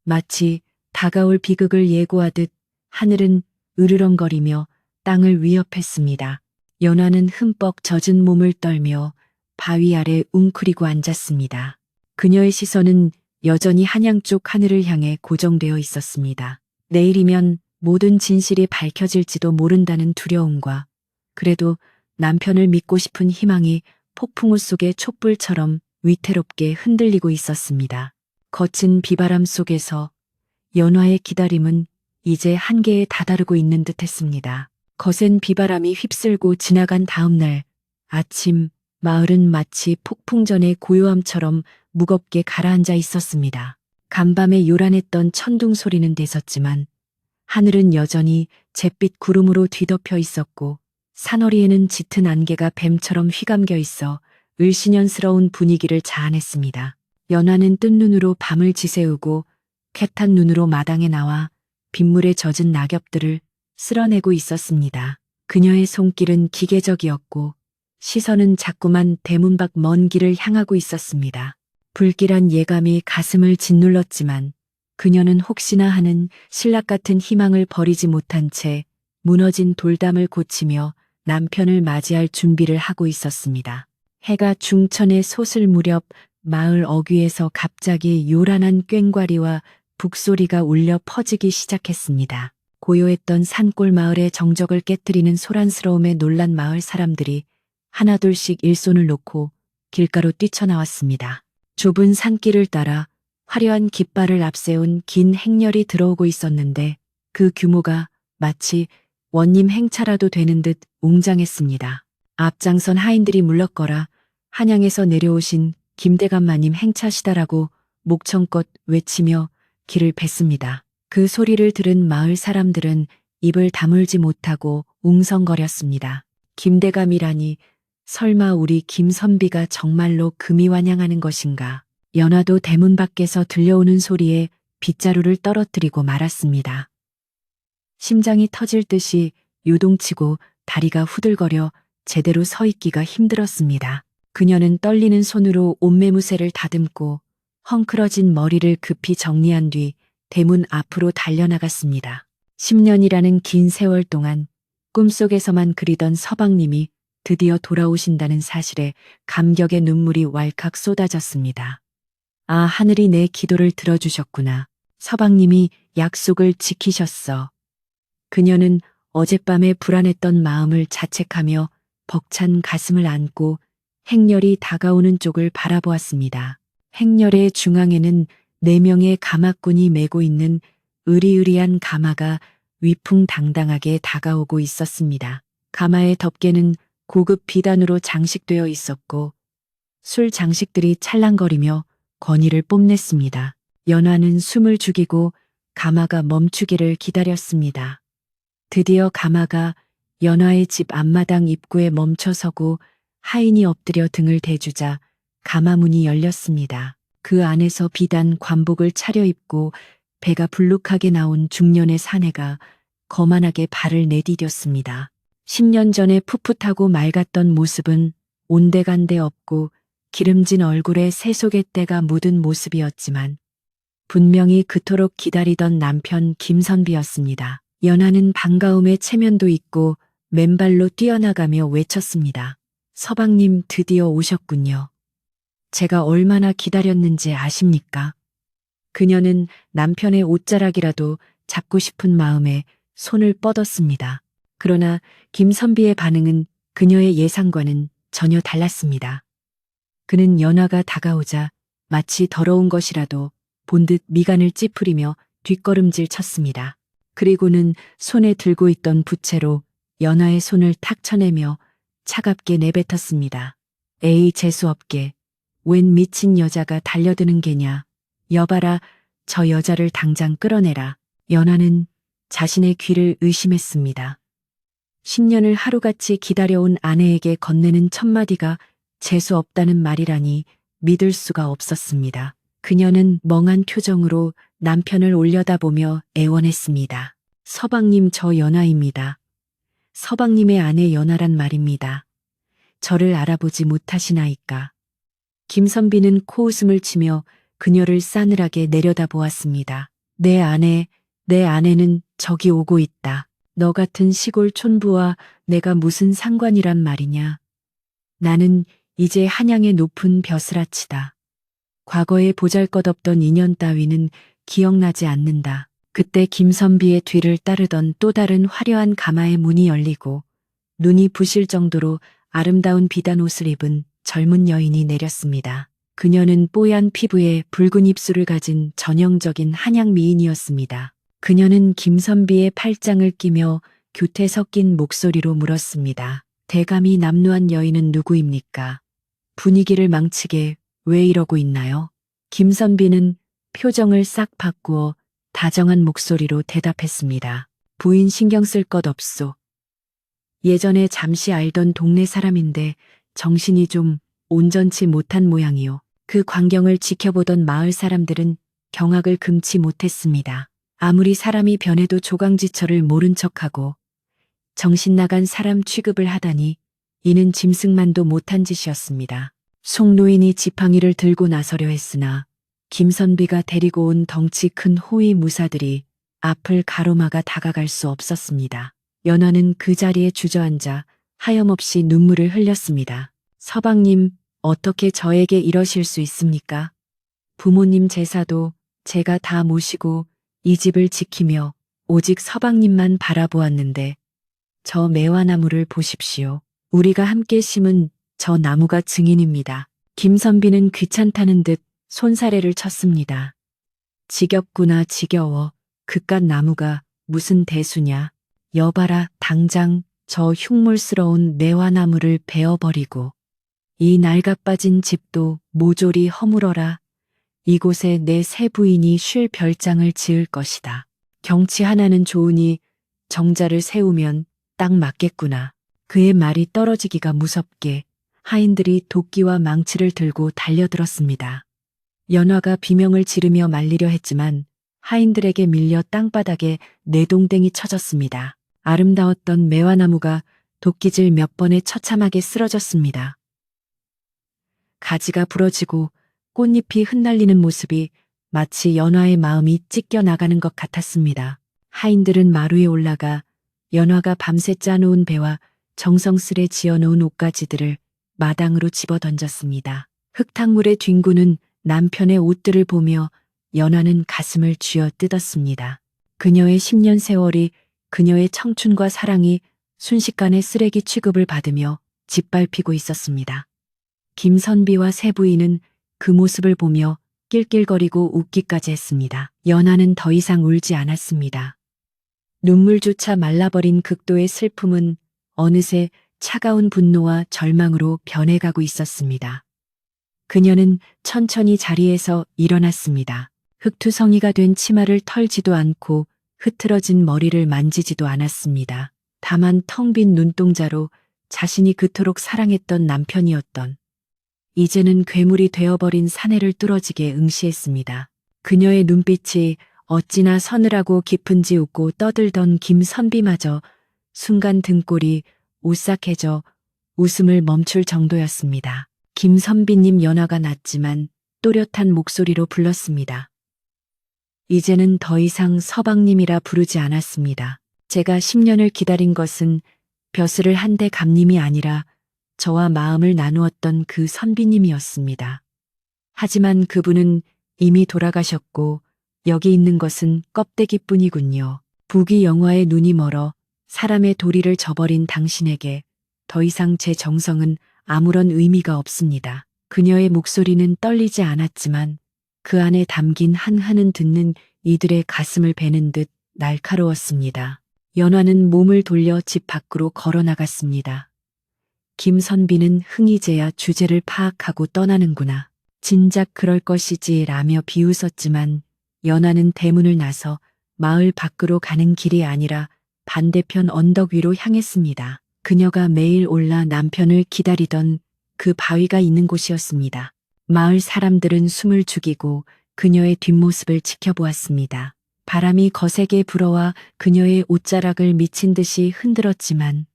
마치 다가올 비극을 예고하듯 하늘은 으르렁거리며 땅을 위협했습니다. 연화는 흠뻑 젖은 몸을 떨며 바위 아래 웅크리고 앉았습니다. 그녀의 시선은 여전히 한양 쪽 하늘을 향해 고정되어 있었습니다. 내일이면 모든 진실이 밝혀질지도 모른다는 두려움과 그래도 남편을 믿고 싶은 희망이 폭풍우 속의 촛불처럼 위태롭게 흔들리고 있었습니다. 거친 비바람 속에서 연화의 기다림은 이제 한계에 다다르고 있는 듯했습니다. 거센 비바람이 휩쓸고 지나간 다음 날 아침, 마을은 마치 폭풍전의 고요함처럼 무겁게 가라앉아 있었습니다. 간밤에 요란했던 천둥 소리는 대섰지만 하늘은 여전히 잿빛 구름으로 뒤덮여 있었고 산허리에는 짙은 안개가 뱀처럼 휘감겨 있어 을씨년스러운 분위기를 자아냈습니다. 연화는 뜬 눈으로 밤을 지새우고 쾌탄 눈으로 마당에 나와 빗물에 젖은 낙엽들을 쓸어내고 있었습니다. 그녀의 손길은 기계적이었고 시선은 자꾸만 대문 밖 먼 길을 향하고 있었습니다. 불길한 예감이 가슴을 짓눌렀지만 그녀는 혹시나 하는 신락 같은 희망을 버리지 못한 채 무너진 돌담을 고치며 남편을 맞이할 준비를 하고 있었습니다. 해가 중천에 솟을 무렵 마을 어귀에서 갑자기 요란한 꽹과리와 북소리가 울려 퍼지기 시작했습니다. 고요했던 산골 마을의 정적을 깨뜨리는 소란스러움에 놀란 마을 사람들이 하나둘씩 일손을 놓고 길가로 뛰쳐나왔습니다. 좁은 산길을 따라 화려한 깃발을 앞세운 긴 행렬이 들어오고 있었는데 그 규모가 마치 원님 행차라도 되는 듯 웅장했습니다. 앞장선 하인들이 물러거라 한양에서 내려오신 김대감마님 행차시다라고 목청껏 외치며 길을 뱄습니다. 그 소리를 들은 마을 사람들은 입을 다물지 못하고 웅성거렸습니다. 김대감이라니 설마 우리 김선비가 정말로 금이 환영하는 것인가. 연화도 대문 밖에서 들려오는 소리에 빗자루를 떨어뜨리고 말았습니다. 심장이 터질 듯이 요동치고 다리가 후들거려 제대로 서 있기가 힘들었습니다. 그녀는 떨리는 손으로 옷매무새를 다듬고 헝클어진 머리를 급히 정리한 뒤 대문 앞으로 달려나갔습니다. 10년이라는 긴 세월 동안 꿈속에서만 그리던 서방님이 드디어 돌아오신다는 사실에 감격의 눈물이 왈칵 쏟아졌습니다. 아, 하늘이 내 기도를 들어주셨구나. 서방님이 약속을 지키셨어. 그녀는 어젯밤에 불안했던 마음을 자책하며 벅찬 가슴을 안고 행렬이 다가오는 쪽을 바라보았습니다. 행렬의 중앙에는 4명의 가마꾼이 메고 있는 으리으리한 가마가 위풍당당하게 다가오고 있었습니다. 가마의 덮개는 고급 비단으로 장식되어 있었고 술 장식들이 찰랑거리며 권위를 뽐냈습니다. 연화는 숨을 죽이고 가마가 멈추기를 기다렸습니다. 드디어 가마가 연화의 집 앞마당 입구에 멈춰서고 하인이 엎드려 등을 대주자 가마 문이 열렸습니다. 그 안에서 비단 관복을 차려입고 배가 불룩하게 나온 중년의 사내가 거만하게 발을 내디뎠습니다. 10년 전에 풋풋하고 맑았던 모습은 온데간데 없고 기름진 얼굴에 세속의 때가 묻은 모습이었지만 분명히 그토록 기다리던 남편 김선비였습니다. 연하는 반가움에 체면도 있고 맨발로 뛰어나가며 외쳤습니다. 서방님 드디어 오셨군요. 제가 얼마나 기다렸는지 아십니까? 그녀는 남편의 옷자락이라도 잡고 싶은 마음에 손을 뻗었습니다. 그러나 김선비의 반응은 그녀의 예상과는 전혀 달랐습니다. 그는 연화가 다가오자 마치 더러운 것이라도 본 듯 미간을 찌푸리며 뒷걸음질 쳤습니다. 그리고는 손에 들고 있던 부채로 연화의 손을 탁 쳐내며 차갑게 내뱉었습니다. 에이 재수없게 웬 미친 여자가 달려드는 게냐. 여봐라 저 여자를 당장 끌어내라. 연화는 자신의 귀를 의심했습니다. 10년을 하루같이 기다려온 아내에게 건네는 첫마디가 재수없다는 말이라니 믿을 수가 없었습니다. 그녀는 멍한 표정으로 남편을 올려다보며 애원했습니다. 서방님 저 연화입니다. 서방님의 아내 연화란 말입니다. 저를 알아보지 못하시나이까. 김선비는 코웃음을 치며 그녀를 싸늘하게 내려다보았습니다. 내 아내는 저기 오고 있다. 너 같은 시골 촌부와 내가 무슨 상관이란 말이냐. 나는 이제 한양의 높은 벼슬아치다. 과거에 보잘것없던 인연 따위는 기억나지 않는다. 그때 김선비의 뒤를 따르던 또 다른 화려한 가마의 문이 열리고 눈이 부실 정도로 아름다운 비단 옷을 입은 젊은 여인이 내렸습니다. 그녀는 뽀얀 피부에 붉은 입술을 가진 전형적인 한양 미인이었습니다. 그녀는 김선비의 팔짱을 끼며 교태 섞인 목소리로 물었습니다. 대감이 남루한 여인은 누구입니까? 분위기를 망치게 왜 이러고 있나요? 김선비는 표정을 싹 바꾸어 다정한 목소리로 대답했습니다. 부인 신경 쓸 것 없소. 예전에 잠시 알던 동네 사람인데 정신이 좀 온전치 못한 모양이요. 그 광경을 지켜보던 마을 사람들은 경악을 금치 못했습니다. 아무리 사람이 변해도 조강지처를 모른 척하고 정신 나간 사람 취급을 하다니 이는 짐승만도 못한 짓이었습니다. 송노인이 지팡이를 들고 나서려 했으나 김선비가 데리고 온 덩치 큰 호위 무사들이 앞을 가로막아 다가갈 수 없었습니다. 연화는 그 자리에 주저앉아 하염없이 눈물을 흘렸습니다. 서방님, 어떻게 저에게 이러실 수 있습니까? 부모님 제사도 제가 다 모시고 이 집을 지키며 오직 서방님만 바라보았는데 저 매화나무를 보십시오. 우리가 함께 심은 저 나무가 증인입니다. 김선비는 귀찮다는 듯 손사래를 쳤습니다. 지겹구나 지겨워. 그깟 나무가 무슨 대수냐. 여봐라 당장 저 흉물스러운 매화나무를 베어버리고 이 낡아빠진 집도 모조리 허물어라. 이곳에 내 새 부인이 쉴 별장을 지을 것이다. 경치 하나는 좋으니 정자를 세우면 딱 맞겠구나. 그의 말이 떨어지기가 무섭게 하인들이 도끼와 망치를 들고 달려들었습니다. 연화가 비명을 지르며 말리려 했지만 하인들에게 밀려 땅바닥에 내동댕이 쳐졌습니다. 아름다웠던 매화나무가 도끼질 몇 번에 처참하게 쓰러졌습니다. 가지가 부러지고 꽃잎이 흩날리는 모습이 마치 연화의 마음이 찢겨 나가는 것 같았습니다. 하인들은 마루에 올라가 연화가 밤새 짜놓은 배와 정성스레 지어놓은 옷가지들을 마당으로 집어던졌습니다. 흙탕물에 뒹구는 남편의 옷들을 보며 연화는 가슴을 쥐어 뜯었습니다. 그녀의 10년 세월이, 그녀의 청춘과 사랑이 순식간에 쓰레기 취급을 받으며 짓밟히고 있었습니다. 김선비와 새 부인은 그 모습을 보며 낄낄거리고 웃기까지 했습니다. 연화는 더 이상 울지 않았습니다. 눈물조차 말라버린 극도의 슬픔은 어느새 차가운 분노와 절망으로 변해가고 있었습니다. 그녀는 천천히 자리에서 일어났습니다. 흙투성이가 된 치마를 털지도 않고 흐트러진 머리를 만지지도 않았습니다. 다만 텅 빈 눈동자로 자신이 그토록 사랑했던 남편이었던 이제는 괴물이 되어버린 사내를 뚫어지게 응시했습니다. 그녀의 눈빛이 어찌나 서늘하고 깊은지 웃고 떠들던 김선비마저 순간 등골이 오싹해져 웃음을 멈출 정도였습니다. 김선비님, 연화가 났지만 또렷한 목소리로 불렀습니다. 이제는 더 이상 서방님이라 부르지 않았습니다. 제가 10년을 기다린 것은 벼슬을 한 대 감님이 아니라 저와 마음을 나누었던 그 선비님이었습니다. 하지만 그분은 이미 돌아가셨고 여기 있는 것은 껍데기뿐이군요. 부귀영화의 눈이 멀어 사람의 도리를 저버린 당신에게 더 이상 제 정성은 아무런 의미가 없습니다. 그녀의 목소리는 떨리지 않았지만 그 안에 담긴 한한은 듣는 이들의 가슴을 베는 듯 날카로웠습니다. 연화는 몸을 돌려 집 밖으로 걸어 나갔습니다. 김선비는 흥이제야 주제를 파악하고 떠나는구나. 진작 그럴 것이지 라며 비웃었지만 연화는 대문을 나서 마을 밖으로 가는 길이 아니라 반대편 언덕 위로 향했습니다. 그녀가 매일 올라 남편을 기다리던 그 바위가 있는 곳이었습니다. 마을 사람들은 숨을 죽이고 그녀의 뒷모습을 지켜보았습니다. 바람이 거세게 불어와 그녀의 옷자락을 미친 듯이 흔들었지만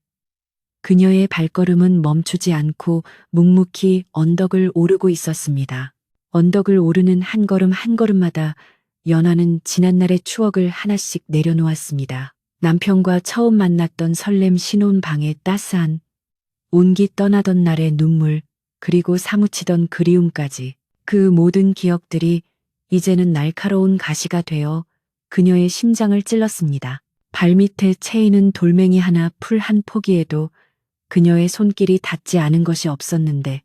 그녀의 발걸음은 멈추지 않고 묵묵히 언덕을 오르고 있었습니다. 언덕을 오르는 한 걸음 한 걸음마다 연화는 지난날의 추억을 하나씩 내려놓았습니다. 남편과 처음 만났던 설렘 신혼방의 따스한 온기 떠나던 날의 눈물, 그리고 사무치던 그리움까지 그 모든 기억들이 이제는 날카로운 가시가 되어 그녀의 심장을 찔렀습니다. 발밑에 채이는 돌멩이 하나, 풀 한 포기에도 그녀의 손길이 닿지 않은 것이 없었는데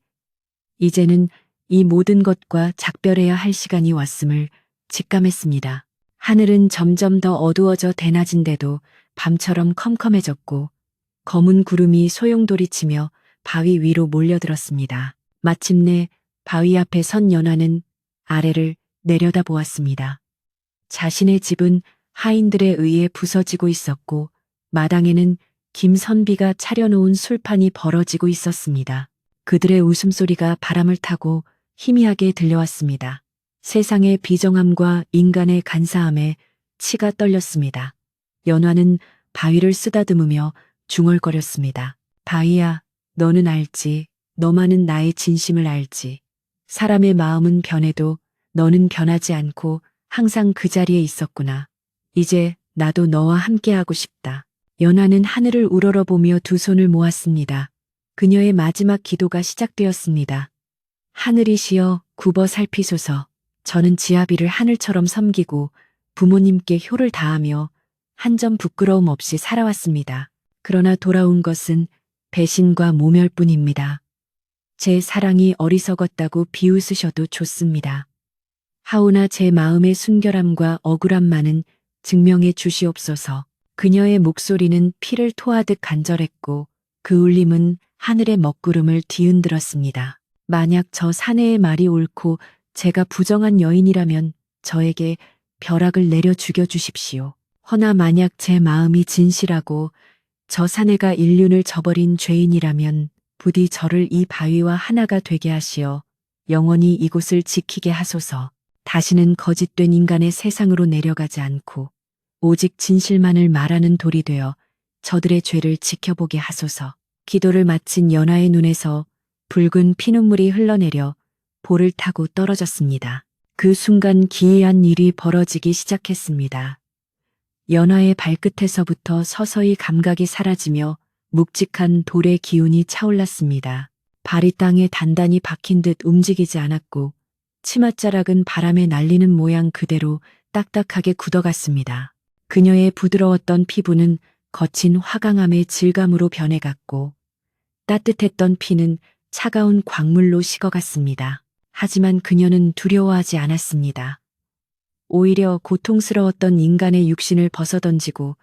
이제는 이 모든 것과 작별해야 할 시간이 왔음을 직감했습니다. 하늘은 점점 더 어두워져 대낮인데도 밤처럼 컴컴해졌고 검은 구름이 소용돌이치며 바위 위로 몰려들었습니다. 마침내 바위 앞에 선 연화는 아래를 내려다보았습니다. 자신의 집은 하인들에 의해 부서지고 있었고 마당에는 김선비가 차려놓은 술판이 벌어지고 있었습니다. 그들의 웃음소리가 바람을 타고 희미하게 들려왔습니다. 세상의 비정함과 인간의 간사함에 치가 떨렸습니다. 연화는 바위를 쓰다듬으며 중얼거렸습니다. 바위야, 너는 알지. 너만은 나의 진심을 알지. 사람의 마음은 변해도 너는 변하지 않고 항상 그 자리에 있었구나. 이제 나도 너와 함께하고 싶다. 연화는 하늘을 우러러보며 두 손을 모았습니다. 그녀의 마지막 기도가 시작되었습니다. 하늘이시여 굽어 살피소서. 저는 지아비를 하늘처럼 섬기고 부모님께 효를 다하며 한 점 부끄러움 없이 살아왔습니다. 그러나 돌아온 것은 배신과 모멸뿐입니다. 제 사랑이 어리석었다고 비웃으셔도 좋습니다. 하오나 제 마음의 순결함과 억울함만은 증명해 주시옵소서. 그녀의 목소리는 피를 토하듯 간절했고 그 울림은 하늘의 먹구름을 뒤흔들었습니다. 만약 저 사내의 말이 옳고 제가 부정한 여인이라면 저에게 벼락을 내려 죽여주십시오. 허나 만약 제 마음이 진실하고 저 사내가 인륜을 저버린 죄인이라면 부디 저를 이 바위와 하나가 되게 하시어 영원히 이곳을 지키게 하소서. 다시는 거짓된 인간의 세상으로 내려가지 않고 오직 진실만을 말하는 돌이 되어 저들의 죄를 지켜보게 하소서. 기도를 마친 연화의 눈에서 붉은 피눈물이 흘러내려 볼을 타고 떨어졌습니다. 그 순간 기이한 일이 벌어지기 시작했습니다. 연화의 발끝에서부터 서서히 감각이 사라지며 묵직한 돌의 기운이 차올랐습니다. 발이 땅에 단단히 박힌 듯 움직이지 않았고 치맛자락은 바람에 날리는 모양 그대로 딱딱하게 굳어갔습니다. 그녀의 부드러웠던 피부는 거친 화강암의 질감으로 변해갔고 따뜻했던 피는 차가운 광물로 식어갔습니다. 하지만 그녀는 두려워하지 않았습니다. 오히려 고통스러웠던 인간의 육신을 벗어던지고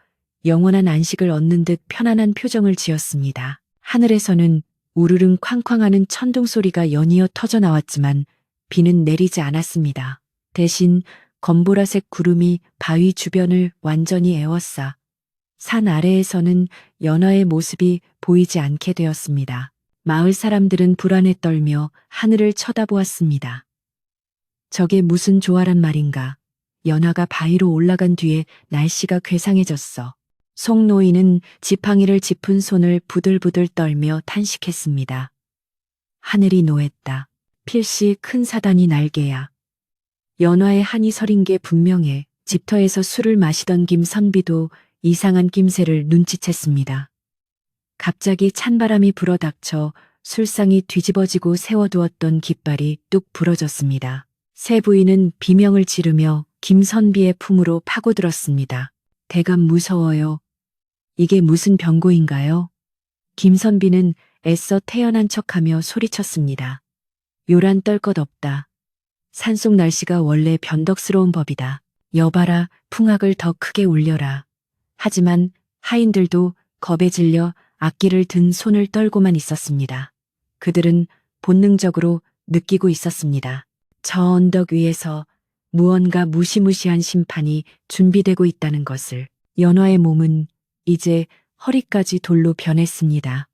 영원한 안식을 얻는 듯 편안한 표정을 지었습니다. 하늘에서는 우르릉 쾅쾅하는 천둥 소리가 연이어 터져 나왔지만 비는 내리지 않았습니다. 대신 검보라색 구름이 바위 주변을 완전히 에워싸 산 아래에서는 연화의 모습이 보이지 않게 되었습니다. 마을 사람들은 불안에 떨며 하늘을 쳐다보았습니다. 저게 무슨 조화란 말인가. 연화가 바위로 올라간 뒤에 날씨가 괴상해졌어. 송노인은 지팡이를 짚은 손을 부들부들 떨며 탄식했습니다. 하늘이 노했다. 필시 큰 사단이 날개야. 연화의 한이 서린 게 분명해. 집터에서 술을 마시던 김선비도 이상한 낌새를 눈치챘습니다. 갑자기 찬바람이 불어닥쳐 술상이 뒤집어지고 세워두었던 깃발이 뚝 부러졌습니다. 세 부인은 비명을 지르며 김선비의 품으로 파고들었습니다. 대감 무서워요. 이게 무슨 병고인가요? 김선비는 애써 태연한 척하며 소리쳤습니다. 요란 떨 것 없다. 산속 날씨가 원래 변덕스러운 법이다. 여봐라, 풍악을 더 크게 울려라. 하지만 하인들도 겁에 질려 악기를 든 손을 떨고만 있었습니다. 그들은 본능적으로 느끼고 있었습니다. 저 언덕 위에서 무언가 무시무시한 심판이 준비되고 있다는 것을. 연화의 몸은 이제 허리까지 돌로 변했습니다.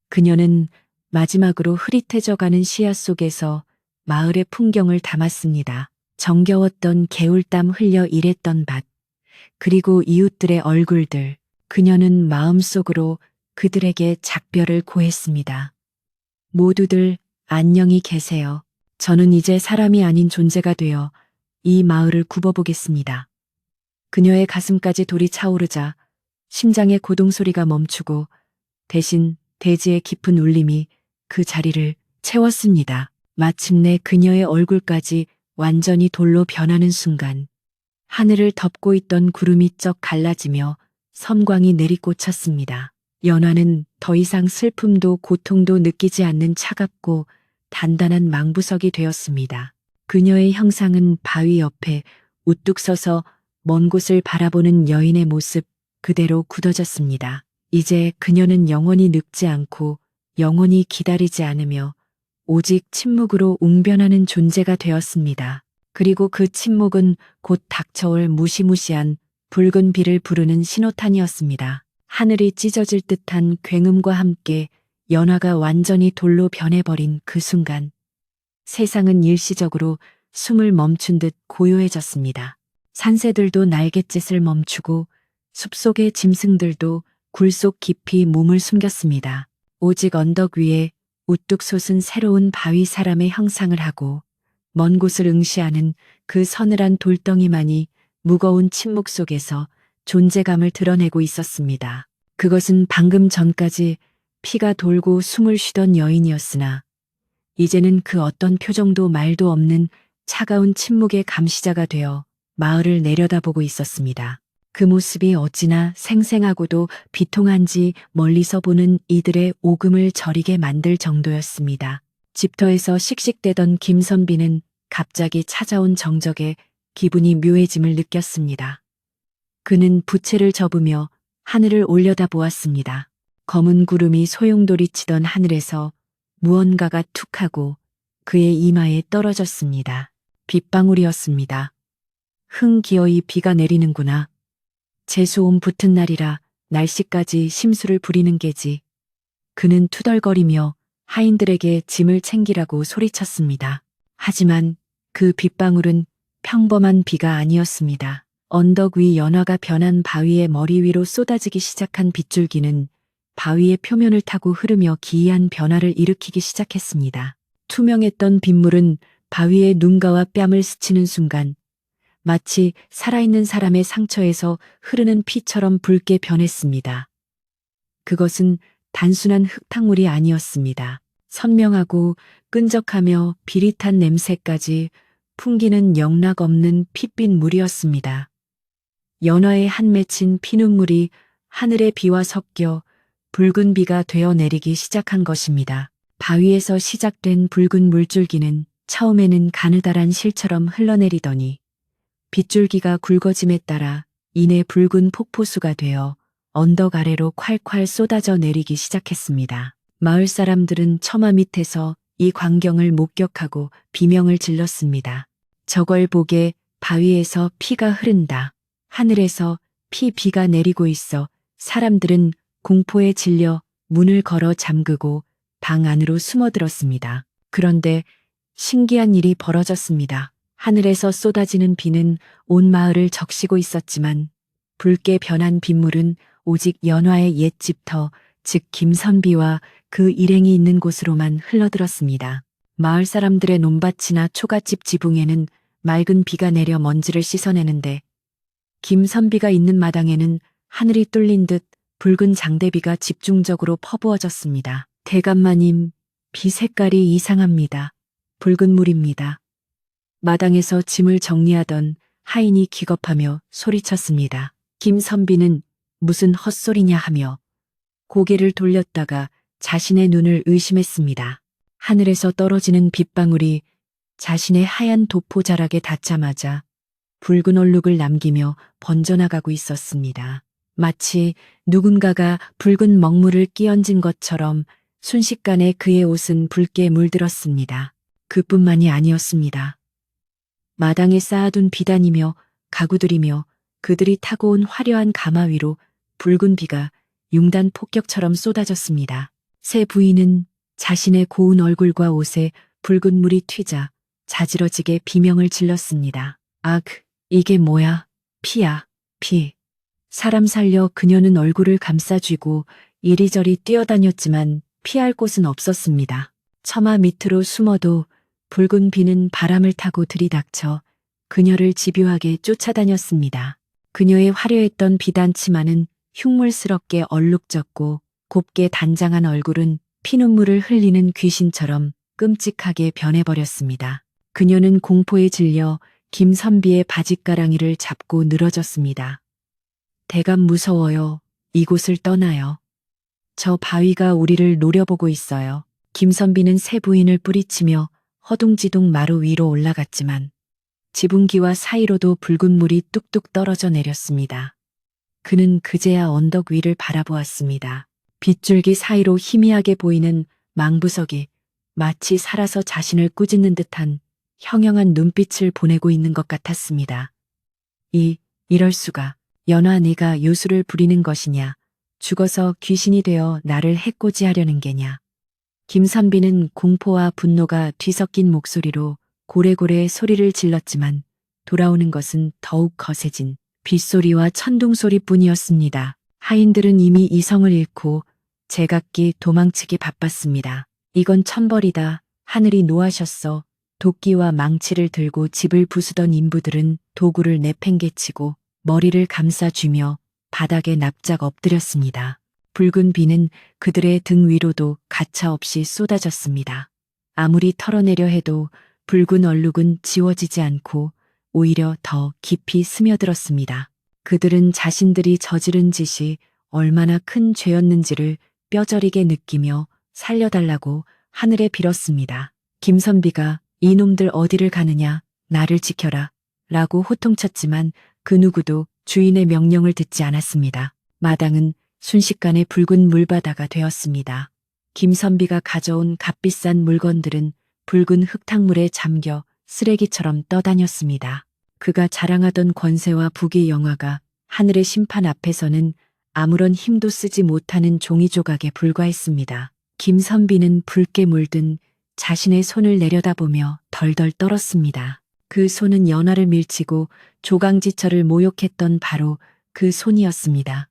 그녀는 마지막으로 흐릿해져가는 시야 속에서 마을의 풍경을 담았습니다. 정겨웠던 개울땀 흘려 일했던 밭, 그리고 이웃들의 얼굴들. 그녀는 마음속으로 그들에게 작별을 고했습니다. 모두들 안녕히 계세요. 저는 이제 사람이 아닌 존재가 되어 이 마을을 굽어보겠습니다. 그녀의 가슴까지 돌이 차오르자 심장의 고동소리가 멈추고 대신 대지의 깊은 울림이 그 자리를 채웠습니다. 마침내 그녀의 얼굴까지 완전히 돌로 변하는 순간 하늘을 덮고 있던 구름이 쩍 갈라지며 섬광이 내리꽂혔습니다. 연화는 더 이상 슬픔도 고통도 느끼지 않는 차갑고 단단한 망부석이 되었습니다. 그녀의 형상은 바위 옆에 우뚝 서서 먼 곳을 바라보는 여인의 모습 그대로 굳어졌습니다. 이제 그녀는 영원히 늙지 않고 영원히 기다리지 않으며 오직 침묵으로 웅변하는 존재가 되었습니다. 그리고 그 침묵은 곧 닥쳐올 무시무시한 붉은 비를 부르는 신호탄이었습니다. 하늘이 찢어질 듯한 굉음과 함께 연화가 완전히 돌로 변해버린 그 순간 세상은 일시적으로 숨을 멈춘 듯 고요해졌습니다. 산새들도 날갯짓을 멈추고 숲속의 짐승들도 굴 속 깊이 몸을 숨겼습니다. 오직 언덕 위에 우뚝 솟은 새로운 바위 사람의 형상을 하고 먼 곳을 응시하는 그 서늘한 돌덩이만이 무거운 침묵 속에서 존재감을 드러내고 있었습니다. 그것은 방금 전까지 피가 돌고 숨을 쉬던 여인이었으나 이제는 그 어떤 표정도 말도 없는 차가운 침묵의 감시자가 되어 마을을 내려다보고 있었습니다. 그 모습이 어찌나 생생하고도 비통한지 멀리서 보는 이들의 오금을 저리게 만들 정도였습니다. 집터에서 씩씩대던 김선비는 갑자기 찾아온 정적에 기분이 묘해짐을 느꼈습니다. 그는 부채를 접으며 하늘을 올려다 보았습니다. 검은 구름이 소용돌이치던 하늘에서 무언가가 툭 하고 그의 이마에 떨어졌습니다. 빗방울이었습니다. 흥기어이 비가 내리는구나. 재수온 붙은 날이라 날씨까지 심술을 부리는 게지. 그는 투덜거리며 하인들에게 짐을 챙기라고 소리쳤습니다. 하지만 그 빗방울은 평범한 비가 아니었습니다. 언덕 위 연화가 변한 바위의 머리 위로 쏟아지기 시작한 빗줄기는 바위의 표면을 타고 흐르며 기이한 변화를 일으키기 시작했습니다. 투명했던 빗물은 바위의 눈가와 뺨을 스치는 순간 마치 살아있는 사람의 상처에서 흐르는 피처럼 붉게 변했습니다. 그것은 단순한 흙탕물이 아니었습니다. 선명하고 끈적하며 비릿한 냄새까지 풍기는 영락없는 핏빛 물이었습니다. 연화에 한 맺힌 피눈물이 하늘의 비와 섞여 붉은 비가 되어 내리기 시작한 것입니다. 바위에서 시작된 붉은 물줄기는 처음에는 가느다란 실처럼 흘러내리더니 빗줄기가 굵어짐에 따라 이내 붉은 폭포수가 되어 언덕 아래로 콸콸 쏟아져 내리기 시작했습니다. 마을 사람들은 처마 밑에서 이 광경을 목격하고 비명을 질렀습니다. 저걸 보게 바위에서 피가 흐른다. 하늘에서 비가 내리고 있어. 사람들은 공포에 질려 문을 걸어 잠그고 방 안으로 숨어들었습니다. 그런데 신기한 일이 벌어졌습니다. 하늘에서 쏟아지는 비는 온 마을을 적시고 있었지만 붉게 변한 빗물은 오직 연화의 옛 집터, 즉 김선비와 그 일행이 있는 곳으로만 흘러들었습니다. 마을 사람들의 논밭이나 초가집 지붕에는 맑은 비가 내려 먼지를 씻어내는데 김선비가 있는 마당에는 하늘이 뚫린 듯 붉은 장대비가 집중적으로 퍼부어졌습니다. 대감마님, 비 색깔이 이상합니다. 붉은 물입니다. 마당에서 짐을 정리하던 하인이 기겁하며 소리쳤습니다. 김선비는 무슨 헛소리냐 하며 고개를 돌렸다가 자신의 눈을 의심했습니다. 하늘에서 떨어지는 빗방울이 자신의 하얀 도포자락에 닿자마자 붉은 얼룩을 남기며 번져나가고 있었습니다. 마치 누군가가 붉은 먹물을 끼얹은 것처럼 순식간에 그의 옷은 붉게 물들었습니다. 그뿐만이 아니었습니다. 마당에 쌓아둔 비단이며 가구들이며 그들이 타고 온 화려한 가마 위로 붉은 비가 융단 폭격처럼 쏟아졌습니다. 새 부인은 자신의 고운 얼굴과 옷에 붉은 물이 튀자 자지러지게 비명을 질렀습니다. 악, 이게 뭐야? 피야, 피. 사람 살려 그녀는 얼굴을 감싸쥐고 이리저리 뛰어다녔지만 피할 곳은 없었습니다. 처마 밑으로 숨어도 붉은 비는 바람을 타고 들이닥쳐 그녀를 집요하게 쫓아다녔습니다. 그녀의 화려했던 비단 치마는 흉물스럽게 얼룩졌고 곱게 단장한 얼굴은 피눈물을 흘리는 귀신처럼 끔찍하게 변해버렸습니다. 그녀는 공포에 질려 김선비의 바짓가랑이를 잡고 늘어졌습니다. 대감 무서워요. 이곳을 떠나요. 저 바위가 우리를 노려보고 있어요. 김선비는 새 부인을 뿌리치며 허둥지둥 마루 위로 올라갔지만 지붕기와 사이로도 붉은 물이 뚝뚝 떨어져 내렸습니다. 그는 그제야 언덕 위를 바라보았습니다. 빗줄기 사이로 희미하게 보이는 망부석이 마치 살아서 자신을 꾸짖는 듯한 형형한 눈빛을 보내고 있는 것 같았습니다. 이럴 수가. 연화 네가 요술을 부리는 것이냐. 죽어서 귀신이 되어 나를 해코지하려는 게냐. 김선비는 공포와 분노가 뒤섞인 목소리로 고래고래 소리를 질렀지만 돌아오는 것은 더욱 거세진 빗소리와 천둥소리뿐이었습니다. 하인들은 이미 이성을 잃고 제각기 도망치기 바빴습니다. 이건 천벌이다. 하늘이 노하셨어. 도끼와 망치를 들고 집을 부수던 인부들은 도구를 내팽개치고 머리를 감싸쥐며 바닥에 납작 엎드렸습니다. 붉은 비는 그들의 등 위로도 가차없이 쏟아졌습니다. 아무리 털어내려 해도 붉은 얼룩은 지워지지 않고 오히려 더 깊이 스며들었습니다. 그들은 자신들이 저지른 짓이 얼마나 큰 죄였는지를 뼈저리게 느끼며 살려달라고 하늘에 빌었습니다. 김선비가 이놈들 어디를 가느냐, 나를 지켜라 라고 호통쳤지만 그 누구도 주인의 명령을 듣지 않았습니다. 마당은 순식간에 붉은 물바다가 되었습니다. 김선비가 가져온 값비싼 물건들은 붉은 흙탕물에 잠겨 쓰레기처럼 떠다녔습니다. 그가 자랑하던 권세와 부귀 영화가 하늘의 심판 앞에서는 아무런 힘도 쓰지 못하는 종이 조각에 불과했습니다. 김선비는 붉게 물든 자신의 손을 내려다보며 덜덜 떨었습니다. 그 손은 연화를 밀치고 조강지처를 모욕했던 바로 그 손이었습니다.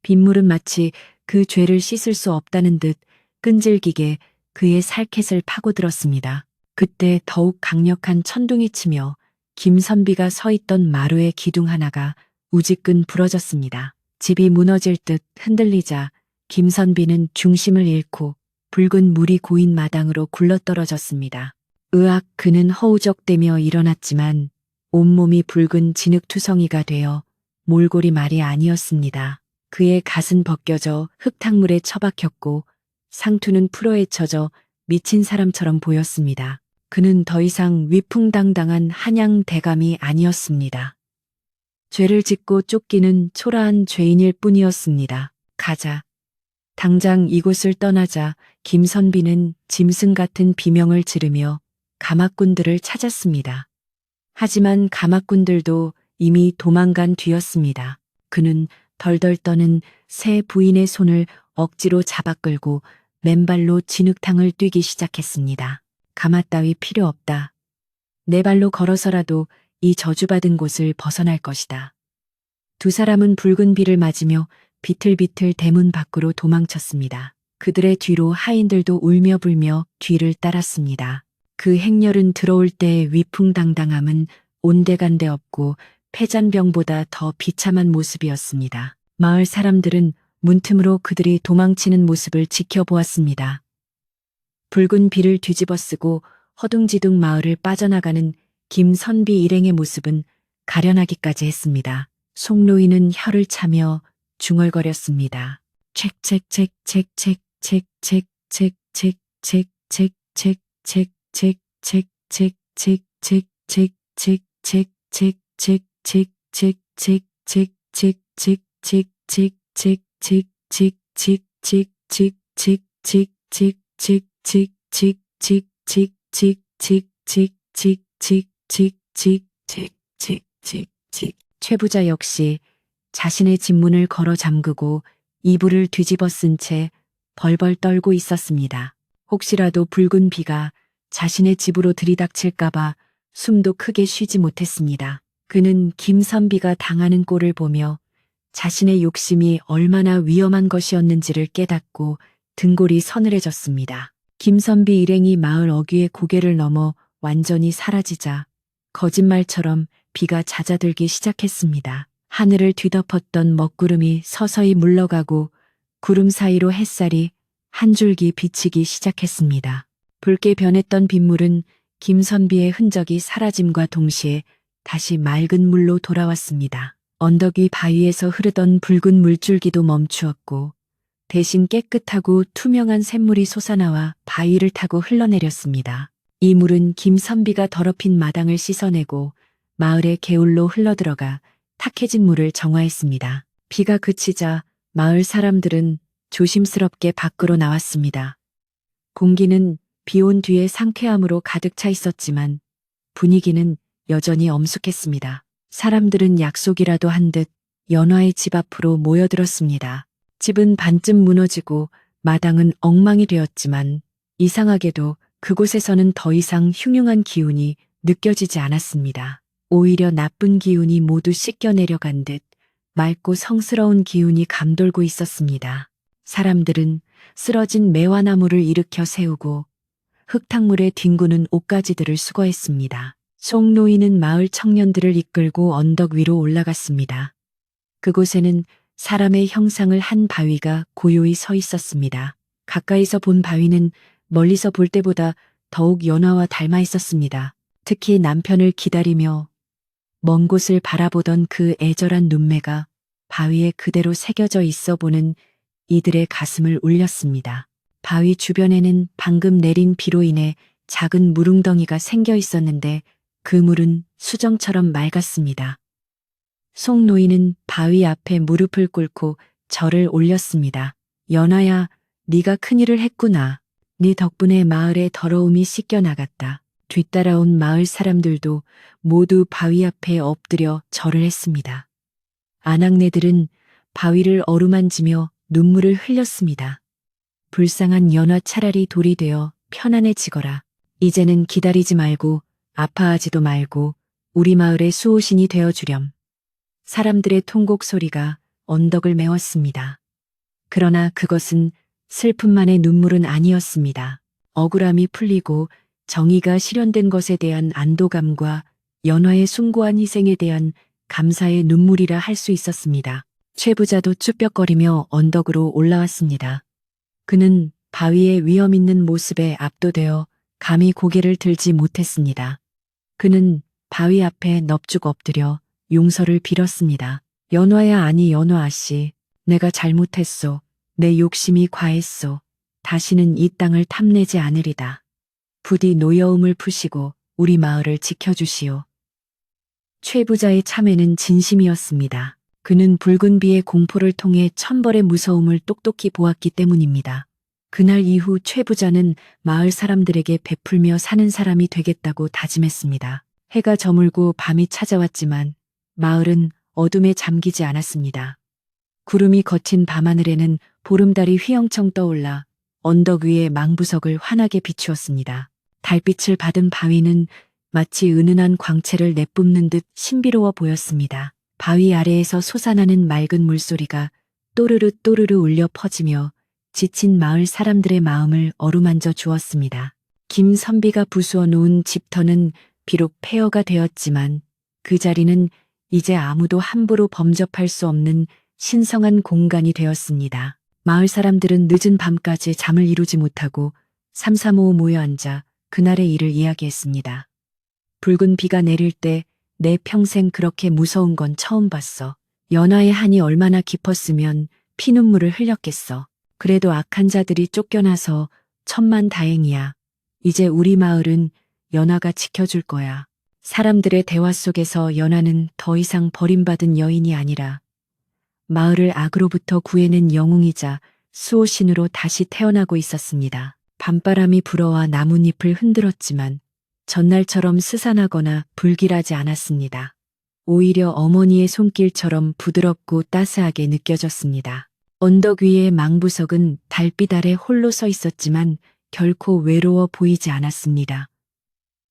빗물은 마치 그 죄를 씻을 수 없다는 듯 끈질기게 그의 살켓을 파고들었습니다. 그때 더욱 강력한 천둥이 치며 김선비가 서 있던 마루의 기둥 하나가 우지끈 부러졌습니다. 집이 무너질 듯 흔들리자 김선비는 중심을 잃고 붉은 물이 고인 마당으로 굴러떨어졌습니다. 으악, 그는 허우적대며 일어났지만 온몸이 붉은 진흙투성이가 되어 몰골이 말이 아니었습니다. 그의 갓은 벗겨져 흙탕물에 처박혔고 상투는 풀어헤쳐져 미친 사람처럼 보였습니다. 그는 더 이상 위풍당당한 한양 대감이 아니었습니다. 죄를 짓고 쫓기는 초라한 죄인일 뿐이었습니다. 가자. 당장 이곳을 떠나자. 김선비는 짐승 같은 비명을 지르며 가마꾼들을 찾았습니다. 하지만 가마꾼들도 이미 도망간 뒤였습니다. 그는 덜덜 떠는 새 부인의 손을 억지로 잡아 끌고 맨발로 진흙탕을 뛰기 시작했습니다. 가마 따위 필요 없다. 내 발로 걸어서라도 이 저주받은 곳을 벗어날 것이다. 두 사람은 붉은 비를 맞으며 비틀비틀 대문 밖으로 도망쳤습니다. 그들의 뒤로 하인들도 울며 불며 뒤를 따랐습니다. 그 행렬은 들어올 때의 위풍당당함은 온데간데 없고 패잔병보다 더 비참한 모습이었습니다. 마을 사람들은 문틈으로 그들이 도망치는 모습을 지켜보았습니다. 붉은 비를 뒤집어쓰고 허둥지둥 마을을 빠져나가는 김선비 일행의 모습은 가련하기까지 했습니다. 송로인은 혀를 차며 중얼거렸습니다. 최부자 역시 자신의 집문을 걸어 잠그고 이불을 뒤집어 쓴 채 벌벌 떨고 있었습니다. 혹시라도 붉은 비가 자신의 집으로 들이닥칠까봐 숨도 크게 쉬지 못했습니다. 그는 김선비가 당하는 꼴을 보며 자신의 욕심이 얼마나 위험한 것이었는지를 깨닫고 등골이 서늘해졌습니다. 김선비 일행이 마을 어귀의 고개를 넘어 완전히 사라지자 거짓말처럼 비가 잦아들기 시작했습니다. 하늘을 뒤덮었던 먹구름이 서서히 물러가고 구름 사이로 햇살이 한 줄기 비치기 시작했습니다. 붉게 변했던 빗물은 김선비의 흔적이 사라짐과 동시에 다시 맑은 물로 돌아왔습니다. 언덕 위 바위에서 흐르던 붉은 물줄기도 멈추었고 대신 깨끗하고 투명한 샘물이 솟아나와 바위를 타고 흘러내렸습니다. 이 물은 김선비가 더럽힌 마당을 씻어내고 마을의 개울로 흘러들어가 탁해진 물을 정화했습니다. 비가 그치자 마을 사람들은 조심스럽게 밖으로 나왔습니다. 공기는 비 온 뒤의 상쾌함으로 가득 차 있었지만 분위기는 여전히 엄숙했습니다. 사람들은 약속이라도 한 듯 연화의 집 앞으로 모여들었습니다. 집은 반쯤 무너지고 마당은 엉망이 되었지만 이상하게도 그곳에서는 더 이상 흉흉한 기운이 느껴지지 않았습니다. 오히려 나쁜 기운이 모두 씻겨 내려간 듯 맑고 성스러운 기운이 감돌고 있었습니다. 사람들은 쓰러진 매화나무를 일으켜 세우고 흙탕물에 뒹구는 옷가지들을 수거했습니다. 송노인은 마을 청년들을 이끌고 언덕 위로 올라갔습니다. 그곳에는 사람의 형상을 한 바위가 고요히 서 있었습니다. 가까이서 본 바위는 멀리서 볼 때보다 더욱 연화와 닮아 있었습니다. 특히 남편을 기다리며 먼 곳을 바라보던 그 애절한 눈매가 바위에 그대로 새겨져 있어 보는 이들의 가슴을 울렸습니다. 바위 주변에는 방금 내린 비로 인해 작은 물웅덩이가 생겨 있었는데 그 물은 수정처럼 맑았습니다. 송노인은 바위 앞에 무릎을 꿇고 절을 올렸습니다. 연아야, 네가 큰일을 했구나. 네 덕분에 마을의 더러움이 씻겨나갔다. 뒤따라온 마을 사람들도 모두 바위 앞에 엎드려 절을 했습니다. 아낙네들은 바위를 어루만지며 눈물을 흘렸습니다. 불쌍한 연화, 차라리 돌이 되어 편안해지거라. 이제는 기다리지 말고 아파하지도 말고 우리 마을의 수호신이 되어주렴. 사람들의 통곡 소리가 언덕을 메웠습니다. 그러나 그것은 슬픔만의 눈물은 아니었습니다. 억울함이 풀리고 정의가 실현된 것에 대한 안도감과 연화의 숭고한 희생에 대한 감사의 눈물이라 할 수 있었습니다. 최 부자도 쭈뼛거리며 언덕으로 올라왔습니다. 그는 바위의 위험 있는 모습에 압도되어 감히 고개를 들지 못했습니다. 그는 바위 앞에 넙죽 엎드려 용서를 빌었습니다. 연화야, 아니 연화 아씨, 내가 잘못했소. 내 욕심이 과했소. 다시는 이 땅을 탐내지 않으리다. 부디 노여움을 푸시고 우리 마을을 지켜주시오. 최 부자의 참회는 진심이었습니다. 그는 붉은 비의 공포를 통해 천벌의 무서움을 똑똑히 보았기 때문입니다. 그날 이후 최 부자는 마을 사람들에게 베풀며 사는 사람이 되겠다고 다짐했습니다. 해가 저물고 밤이 찾아왔지만 마을은 어둠에 잠기지 않았습니다. 구름이 거친 밤하늘에는 보름달이 휘영청 떠올라 언덕 위의 망부석을 환하게 비추었습니다. 달빛을 받은 바위는 마치 은은한 광채를 내뿜는 듯 신비로워 보였습니다. 바위 아래에서 솟아나는 맑은 물소리가 또르르 또르르 울려 퍼지며 지친 마을 사람들의 마음을 어루만져 주었습니다. 김선비가 부수어 놓은 집터는 비록 폐허가 되었지만 그 자리는 이제 아무도 함부로 범접할 수 없는 신성한 공간이 되었습니다. 마을 사람들은 늦은 밤까지 잠을 이루지 못하고 삼삼오오 모여 앉아 그날의 일을 이야기했습니다. 붉은 비가 내릴 때 내 평생 그렇게 무서운 건 처음 봤어. 연화의 한이 얼마나 깊었으면 피눈물을 흘렸겠어. 그래도 악한 자들이 쫓겨나서 천만 다행이야. 이제 우리 마을은 연화가 지켜줄 거야. 사람들의 대화 속에서 연화는 더 이상 버림받은 여인이 아니라 마을을 악으로부터 구해낸 영웅이자 수호신으로 다시 태어나고 있었습니다. 밤바람이 불어와 나뭇잎을 흔들었지만 전날처럼 스산하거나 불길하지 않았습니다. 오히려 어머니의 손길처럼 부드럽고 따스하게 느껴졌습니다. 언덕 위의 망부석은 달빛 아래 홀로 서 있었지만 결코 외로워 보이지 않았습니다.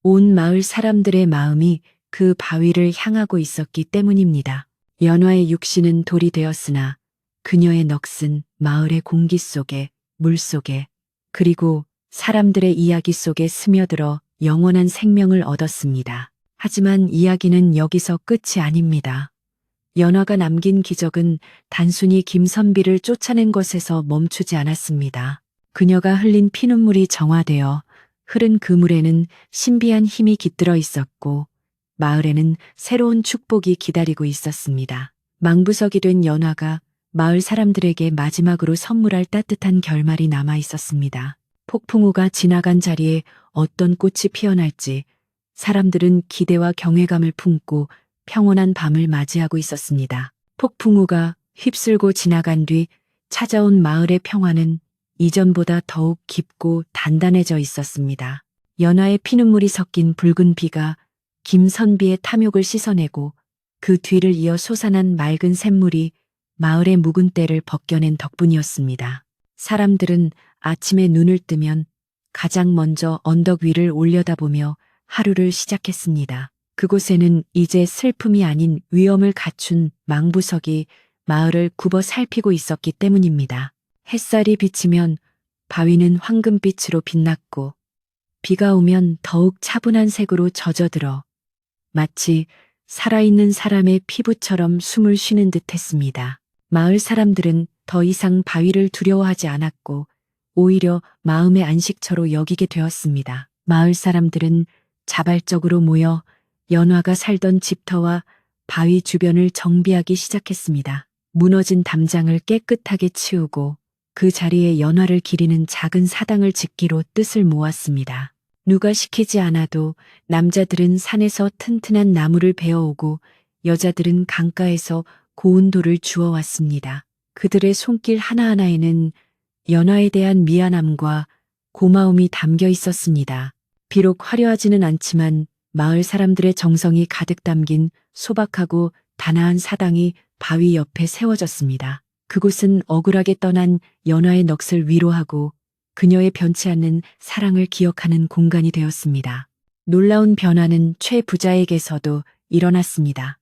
온 마을 사람들의 마음이 그 바위를 향하고 있었기 때문입니다. 연화의 육신은 돌이 되었으나 그녀의 넋은 마을의 공기 속에, 물 속에, 그리고 사람들의 이야기 속에 스며들어 영원한 생명을 얻었습니다. 하지만 이야기는 여기서 끝이 아닙니다. 연화가 남긴 기적은 단순히 김선비를 쫓아낸 것에서 멈추지 않았습니다. 그녀가 흘린 피눈물이 정화되어 흐른 그 물에는 신비한 힘이 깃들어 있었고 마을에는 새로운 축복이 기다리고 있었습니다. 망부석이 된 연화가 마을 사람들에게 마지막으로 선물할 따뜻한 결말이 남아 있었습니다. 폭풍우가 지나간 자리에 어떤 꽃이 피어날지 사람들은 기대와 경외감을 품고 평온한 밤을 맞이하고 있었습니다. 폭풍우가 휩쓸고 지나간 뒤 찾아온 마을의 평화는 이전보다 더욱 깊고 단단해져 있었습니다. 연화의 피눈물이 섞인 붉은 비가 김선비의 탐욕을 씻어내고 그 뒤를 이어 솟아난 맑은 샘물이 마을의 묵은 때를 벗겨낸 덕분이었습니다. 사람들은 아침에 눈을 뜨면 가장 먼저 언덕 위를 올려다보며 하루를 시작했습니다. 그곳에는 이제 슬픔이 아닌 위엄을 갖춘 망부석이 마을을 굽어 살피고 있었기 때문입니다. 햇살이 비치면 바위는 황금빛으로 빛났고 비가 오면 더욱 차분한 색으로 젖어들어 마치 살아있는 사람의 피부처럼 숨을 쉬는 듯 했습니다. 마을 사람들은 더 이상 바위를 두려워하지 않았고 오히려 마음의 안식처로 여기게 되었습니다. 마을 사람들은 자발적으로 모여 연화가 살던 집터와 바위 주변을 정비하기 시작했습니다. 무너진 담장을 깨끗하게 치우고 그 자리에 연화를 기리는 작은 사당을 짓기로 뜻을 모았습니다. 누가 시키지 않아도 남자들은 산에서 튼튼한 나무를 베어오고 여자들은 강가에서 고운 돌을 주워왔습니다. 그들의 손길 하나하나에는 연화에 대한 미안함과 고마움이 담겨 있었습니다. 비록 화려하지는 않지만 마을 사람들의 정성이 가득 담긴 소박하고 단아한 사당이 바위 옆에 세워졌습니다. 그곳은 억울하게 떠난 연화의 넋을 위로하고 그녀의 변치 않는 사랑을 기억하는 공간이 되었습니다. 놀라운 변화는 최 부자에게서도 일어났습니다.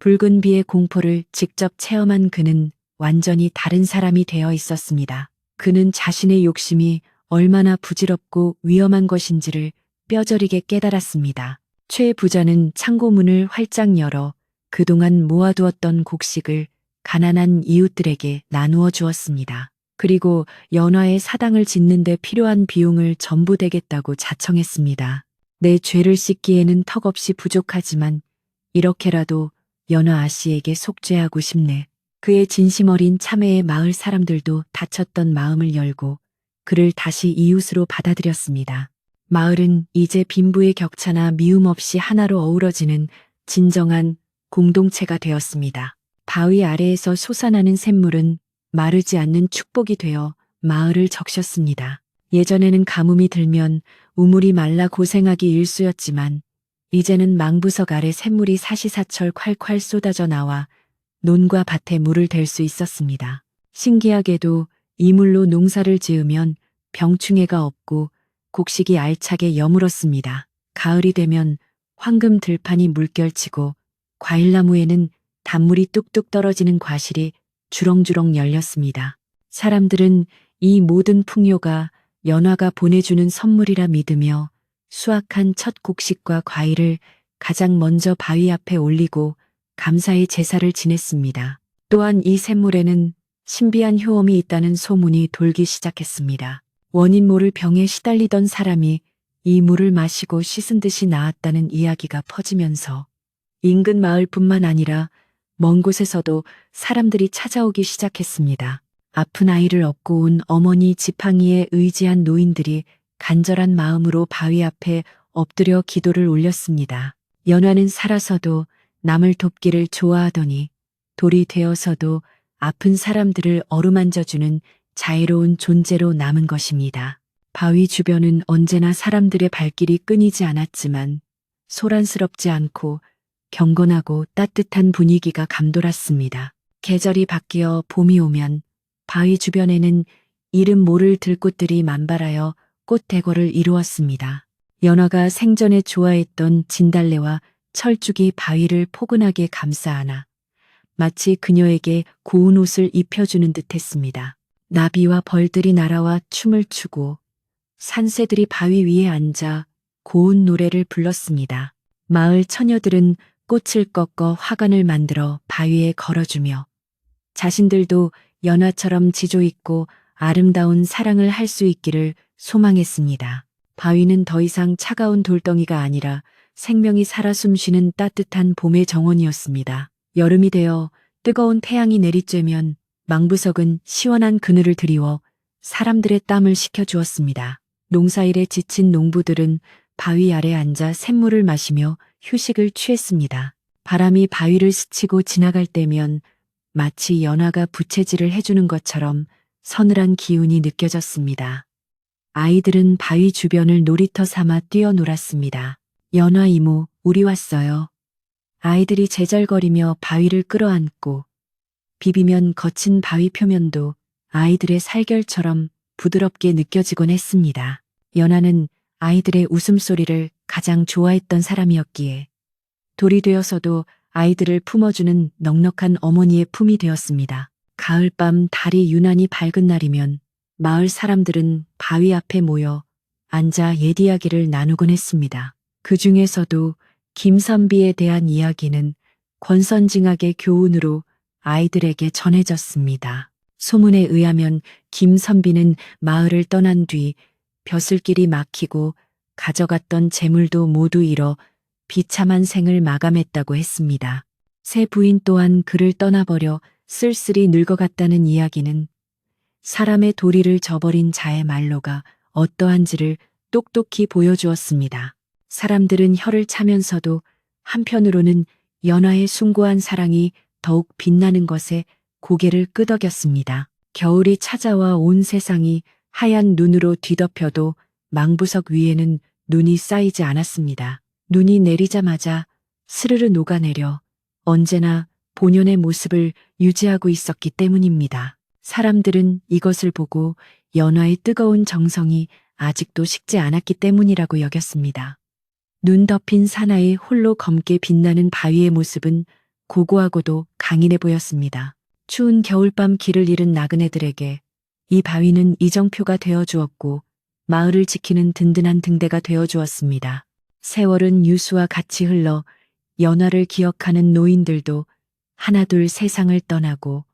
붉은 비의 공포를 직접 체험한 그는 완전히 다른 사람이 되어 있었습니다. 그는 자신의 욕심이 얼마나 부질없고 위험한 것인지를 뼈저리게 깨달았습니다. 최 부자는 창고 문을 활짝 열어 그동안 모아두었던 곡식을 가난한 이웃들에게 나누어 주었습니다. 그리고 연화의 사당을 짓는 데 필요한 비용을 전부 대겠다고 자청했습니다. 내 죄를 씻기에는 턱없이 부족하지만 이렇게라도 연화 아씨에게 속죄하고 싶네. 그의 진심 어린 참회에 마을 사람들도 다쳤던 마음을 열고 그를 다시 이웃으로 받아들였습니다. 마을은 이제 빈부의 격차나 미움 없이 하나로 어우러지는 진정한 공동체가 되었습니다. 바위 아래에서 솟아나는 샘물은 마르지 않는 축복이 되어 마을을 적셨습니다. 예전에는 가뭄이 들면 우물이 말라 고생하기 일쑤였지만 이제는 망부석 아래 샘물이 사시사철 콸콸 쏟아져 나와 논과 밭에 물을 댈 수 있었습니다. 신기하게도 이 물로 농사를 지으면 병충해가 없고 곡식이 알차게 여물었습니다. 가을이 되면 황금 들판이 물결치고 과일나무에는 단물이 뚝뚝 떨어지는 과실이 주렁주렁 열렸습니다. 사람들은 이 모든 풍요가 연화가 보내주는 선물이라 믿으며 수확한 첫 곡식과 과일을 가장 먼저 바위 앞에 올리고 감사의 제사를 지냈습니다. 또한 이 샘물에는 신비한 효험이 있다는 소문이 돌기 시작했습니다. 원인 모를 병에 시달리던 사람이 이 물을 마시고 씻은 듯이 나았다는 이야기가 퍼지면서 인근 마을뿐만 아니라 먼 곳에서도 사람들이 찾아오기 시작했습니다. 아픈 아이를 업고 온 어머니 지팡이에 의지한 노인들이 간절한 마음으로 바위 앞에 엎드려 기도를 올렸습니다. 연화는 살아서도 남을 돕기를 좋아하더니 돌이 되어서도 아픈 사람들을 어루만져주는 자애로운 존재로 남은 것입니다. 바위 주변은 언제나 사람들의 발길이 끊이지 않았지만 소란스럽지 않고 경건하고 따뜻한 분위기가 감돌았습니다. 계절이 바뀌어 봄이 오면 바위 주변에는 이름 모를 들꽃들이 만발하여 꽃대궐을 이루었습니다. 연화가 생전에 좋아했던 진달래와 철쭉이 바위를 포근하게 감싸 안아 마치 그녀에게 고운 옷을 입혀주는 듯했습니다. 나비와 벌들이 날아와 춤을 추고 산새들이 바위 위에 앉아 고운 노래를 불렀습니다. 마을 처녀들은 꽃을 꺾어 화관을 만들어 바위에 걸어주며 자신들도 연화처럼 지조 있고 아름다운 사랑을 할 수 있기를 소망했습니다. 바위는 더 이상 차가운 돌덩이가 아니라 생명이 살아 숨쉬는 따뜻한 봄의 정원이었습니다. 여름이 되어 뜨거운 태양이 내리쬐면 망부석은 시원한 그늘을 드리워 사람들의 땀을 식혀주었습니다. 농사일에 지친 농부들은 바위 아래 앉아 샘물을 마시며 휴식을 취했습니다. 바람이 바위를 스치고 지나갈 때면 마치 연화가 부채질을 해주는 것처럼 서늘한 기운이 느껴졌습니다. 아이들은 바위 주변을 놀이터 삼아 뛰어놀았습니다. 연화 이모, 우리 왔어요. 아이들이 제잘거리며 바위를 끌어안고 비비면 거친 바위 표면도 아이들의 살결처럼 부드럽게 느껴지곤 했습니다. 연화는 아이들의 웃음소리를 가장 좋아했던 사람이었기에 돌이 되어서도 아이들을 품어주는 넉넉한 어머니의 품이 되었습니다. 가을밤 달이 유난히 밝은 날이면 마을 사람들은 바위 앞에 모여 앉아 옛 이야기를 나누곤 했습니다. 그 중에서도 김선비에 대한 이야기는 권선징악의 교훈으로 아이들에게 전해졌습니다. 소문에 의하면 김선비는 마을을 떠난 뒤 벼슬길이 막히고 가져갔던 재물도 모두 잃어 비참한 생을 마감했다고 했습니다. 새 부인 또한 그를 떠나버려 쓸쓸히 늙어갔다는 이야기는 사람의 도리를 저버린 자의 말로가 어떠한지를 똑똑히 보여주었습니다. 사람들은 혀를 차면서도 한편으로는 연화의 숭고한 사랑이 더욱 빛나는 것에 고개를 끄덕였습니다. 겨울이 찾아와 온 세상이 하얀 눈으로 뒤덮여도 망부석 위에는 눈이 쌓이지 않았습니다. 눈이 내리자마자 스르르 녹아내려 언제나 본연의 모습을 유지하고 있었기 때문입니다. 사람들은 이것을 보고 연화의 뜨거운 정성이 아직도 식지 않았기 때문이라고 여겼습니다. 눈 덮인 사나이 홀로 검게 빛나는 바위의 모습은 고고하고도 강인해 보였습니다. 추운 겨울밤 길을 잃은 나그네들에게 이 바위는 이정표가 되어 주었고 마을을 지키는 든든한 등대가 되어 주었습니다. 세월은 유수와 같이 흘러 연화를 기억하는 노인들도 하나둘 세상을 떠나고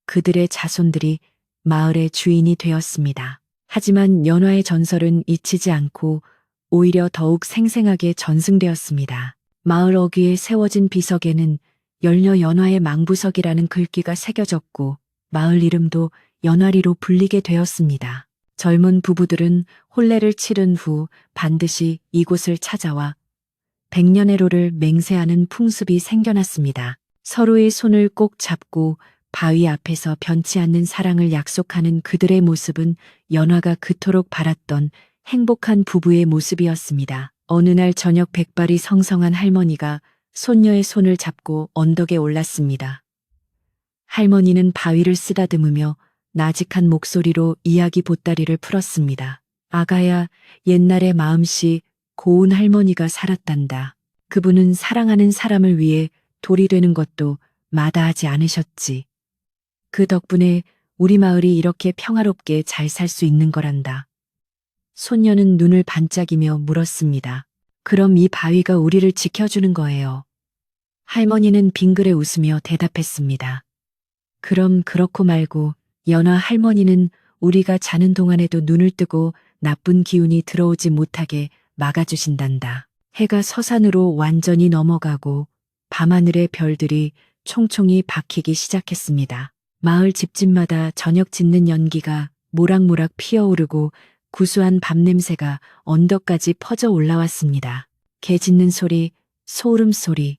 그들의 자손들이 마을의 주인이 되었습니다. 하지만 연화의 전설은 잊히지 않고 오히려 더욱 생생하게 전승되었습니다. 마을 어귀에 세워진 비석에는 열녀 연화의 망부석이라는 글귀가 새겨졌고 마을 이름도 연화리로 불리게 되었습니다. 젊은 부부들은 혼례를 치른 후 반드시 이곳을 찾아와 백년해로를 맹세하는 풍습이 생겨났습니다. 서로의 손을 꼭 잡고 바위 앞에서 변치 않는 사랑을 약속하는 그들의 모습은 연화가 그토록 바랐던 행복한 부부의 모습이었습니다. 어느 날 저녁 백발이 성성한 할머니가 손녀의 손을 잡고 언덕에 올랐습니다. 할머니는 바위를 쓰다듬으며 나직한 목소리로 이야기 보따리를 풀었습니다. 아가야, 옛날에 마음씨 고운 할머니가 살았단다. 그분은 사랑하는 사람을 위해 돌이 되는 것도 마다하지 않으셨지. 그 덕분에 우리 마을이 이렇게 평화롭게 잘 살 수 있는 거란다. 손녀는 눈을 반짝이며 물었습니다. 그럼 이 바위가 우리를 지켜주는 거예요. 할머니는 빙그레 웃으며 대답했습니다. 그럼 그렇고 말고 연화 할머니는 우리가 자는 동안에도 눈을 뜨고 나쁜 기운이 들어오지 못하게 막아주신단다. 해가 서산으로 완전히 넘어가고 밤하늘의 별들이 총총히 박히기 시작했습니다. 마을 집집마다 저녁 짓는 연기가 모락모락 피어오르고 구수한 밤냄새가 언덕까지 퍼져 올라왔습니다. 개 짖는 소리, 소울음소리,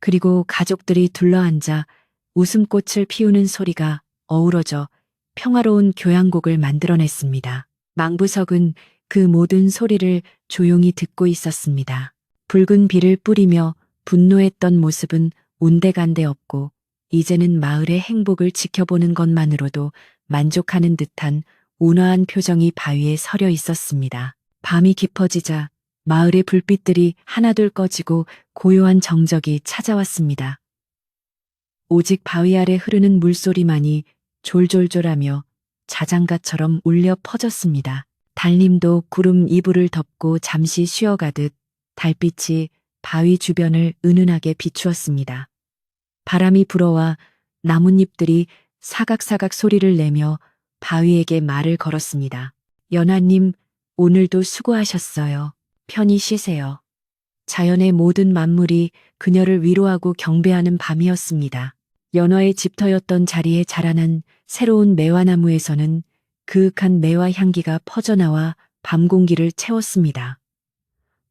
그리고 가족들이 둘러앉아 웃음꽃을 피우는 소리가 어우러져 평화로운 교향곡을 만들어냈습니다. 망부석은 그 모든 소리를 조용히 듣고 있었습니다. 붉은 비를 뿌리며 분노했던 모습은 온데간데 없고 이제는 마을의 행복을 지켜보는 것만으로도 만족하는 듯한 온화한 표정이 바위에 서려 있었습니다. 밤이 깊어지자 마을의 불빛들이 하나둘 꺼지고 고요한 정적이 찾아왔습니다. 오직 바위 아래 흐르는 물소리만이 졸졸졸하며 자장가처럼 울려 퍼졌습니다. 달님도 구름 이불을 덮고 잠시 쉬어가듯 달빛이 바위 주변을 은은하게 비추었습니다. 바람이 불어와 나뭇잎들이 사각사각 소리를 내며 바위에게 말을 걸었습니다. 연하님, 오늘도 수고하셨어요. 편히 쉬세요. 자연의 모든 만물이 그녀를 위로하고 경배하는 밤이었습니다. 연화의 집터였던 자리에 자라난 새로운 매화나무에서는 그윽한 매화 향기가 퍼져나와 밤 공기를 채웠습니다.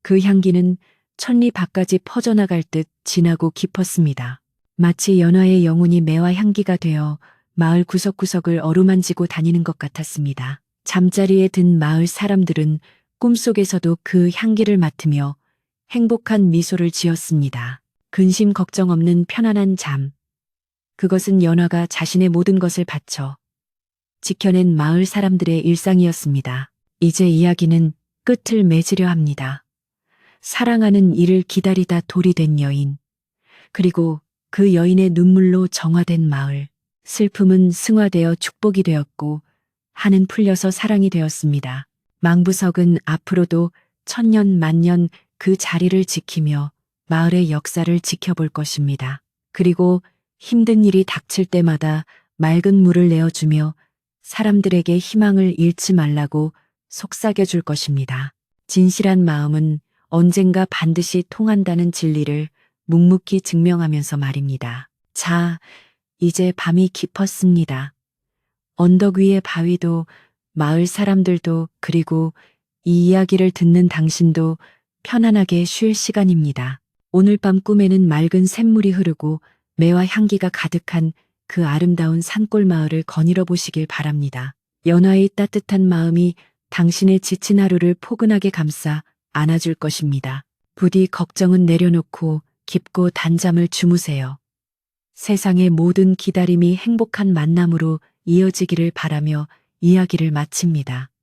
그 향기는 천리 밖까지 퍼져나갈 듯 진하고 깊었습니다. 마치 연화의 영혼이 매화 향기가 되어 마을 구석구석을 어루만지고 다니는 것 같았습니다. 잠자리에 든 마을 사람들은 꿈속에서도 그 향기를 맡으며 행복한 미소를 지었습니다. 근심 걱정 없는 편안한 잠. 그것은 연화가 자신의 모든 것을 바쳐 지켜낸 마을 사람들의 일상이었습니다. 이제 이야기는 끝을 맺으려 합니다. 사랑하는 이를 기다리다 돌이 된 여인, 그리고 그 여인의 눈물로 정화된 마을. 슬픔은 승화되어 축복이 되었고, 한은 풀려서 사랑이 되었습니다. 망부석은 앞으로도 천년 만년 그 자리를 지키며 마을의 역사를 지켜볼 것입니다. 그리고 힘든 일이 닥칠 때마다 맑은 물을 내어주며 사람들에게 희망을 잃지 말라고 속삭여줄 것입니다. 진실한 마음은 언젠가 반드시 통한다는 진리를 묵묵히 증명하면서 말입니다. 자, 이제 밤이 깊었습니다. 언덕 위의 바위도, 마을 사람들도, 그리고 이 이야기를 듣는 당신도 편안하게 쉴 시간입니다. 오늘 밤 꿈에는 맑은 샘물이 흐르고 매화 향기가 가득한 그 아름다운 산골 마을을 거닐어 보시길 바랍니다. 연화의 따뜻한 마음이 당신의 지친 하루를 포근하게 감싸 안아줄 것입니다. 부디 걱정은 내려놓고 깊고 단잠을 주무세요. 세상의 모든 기다림이 행복한 만남으로 이어지기를 바라며 이야기를 마칩니다.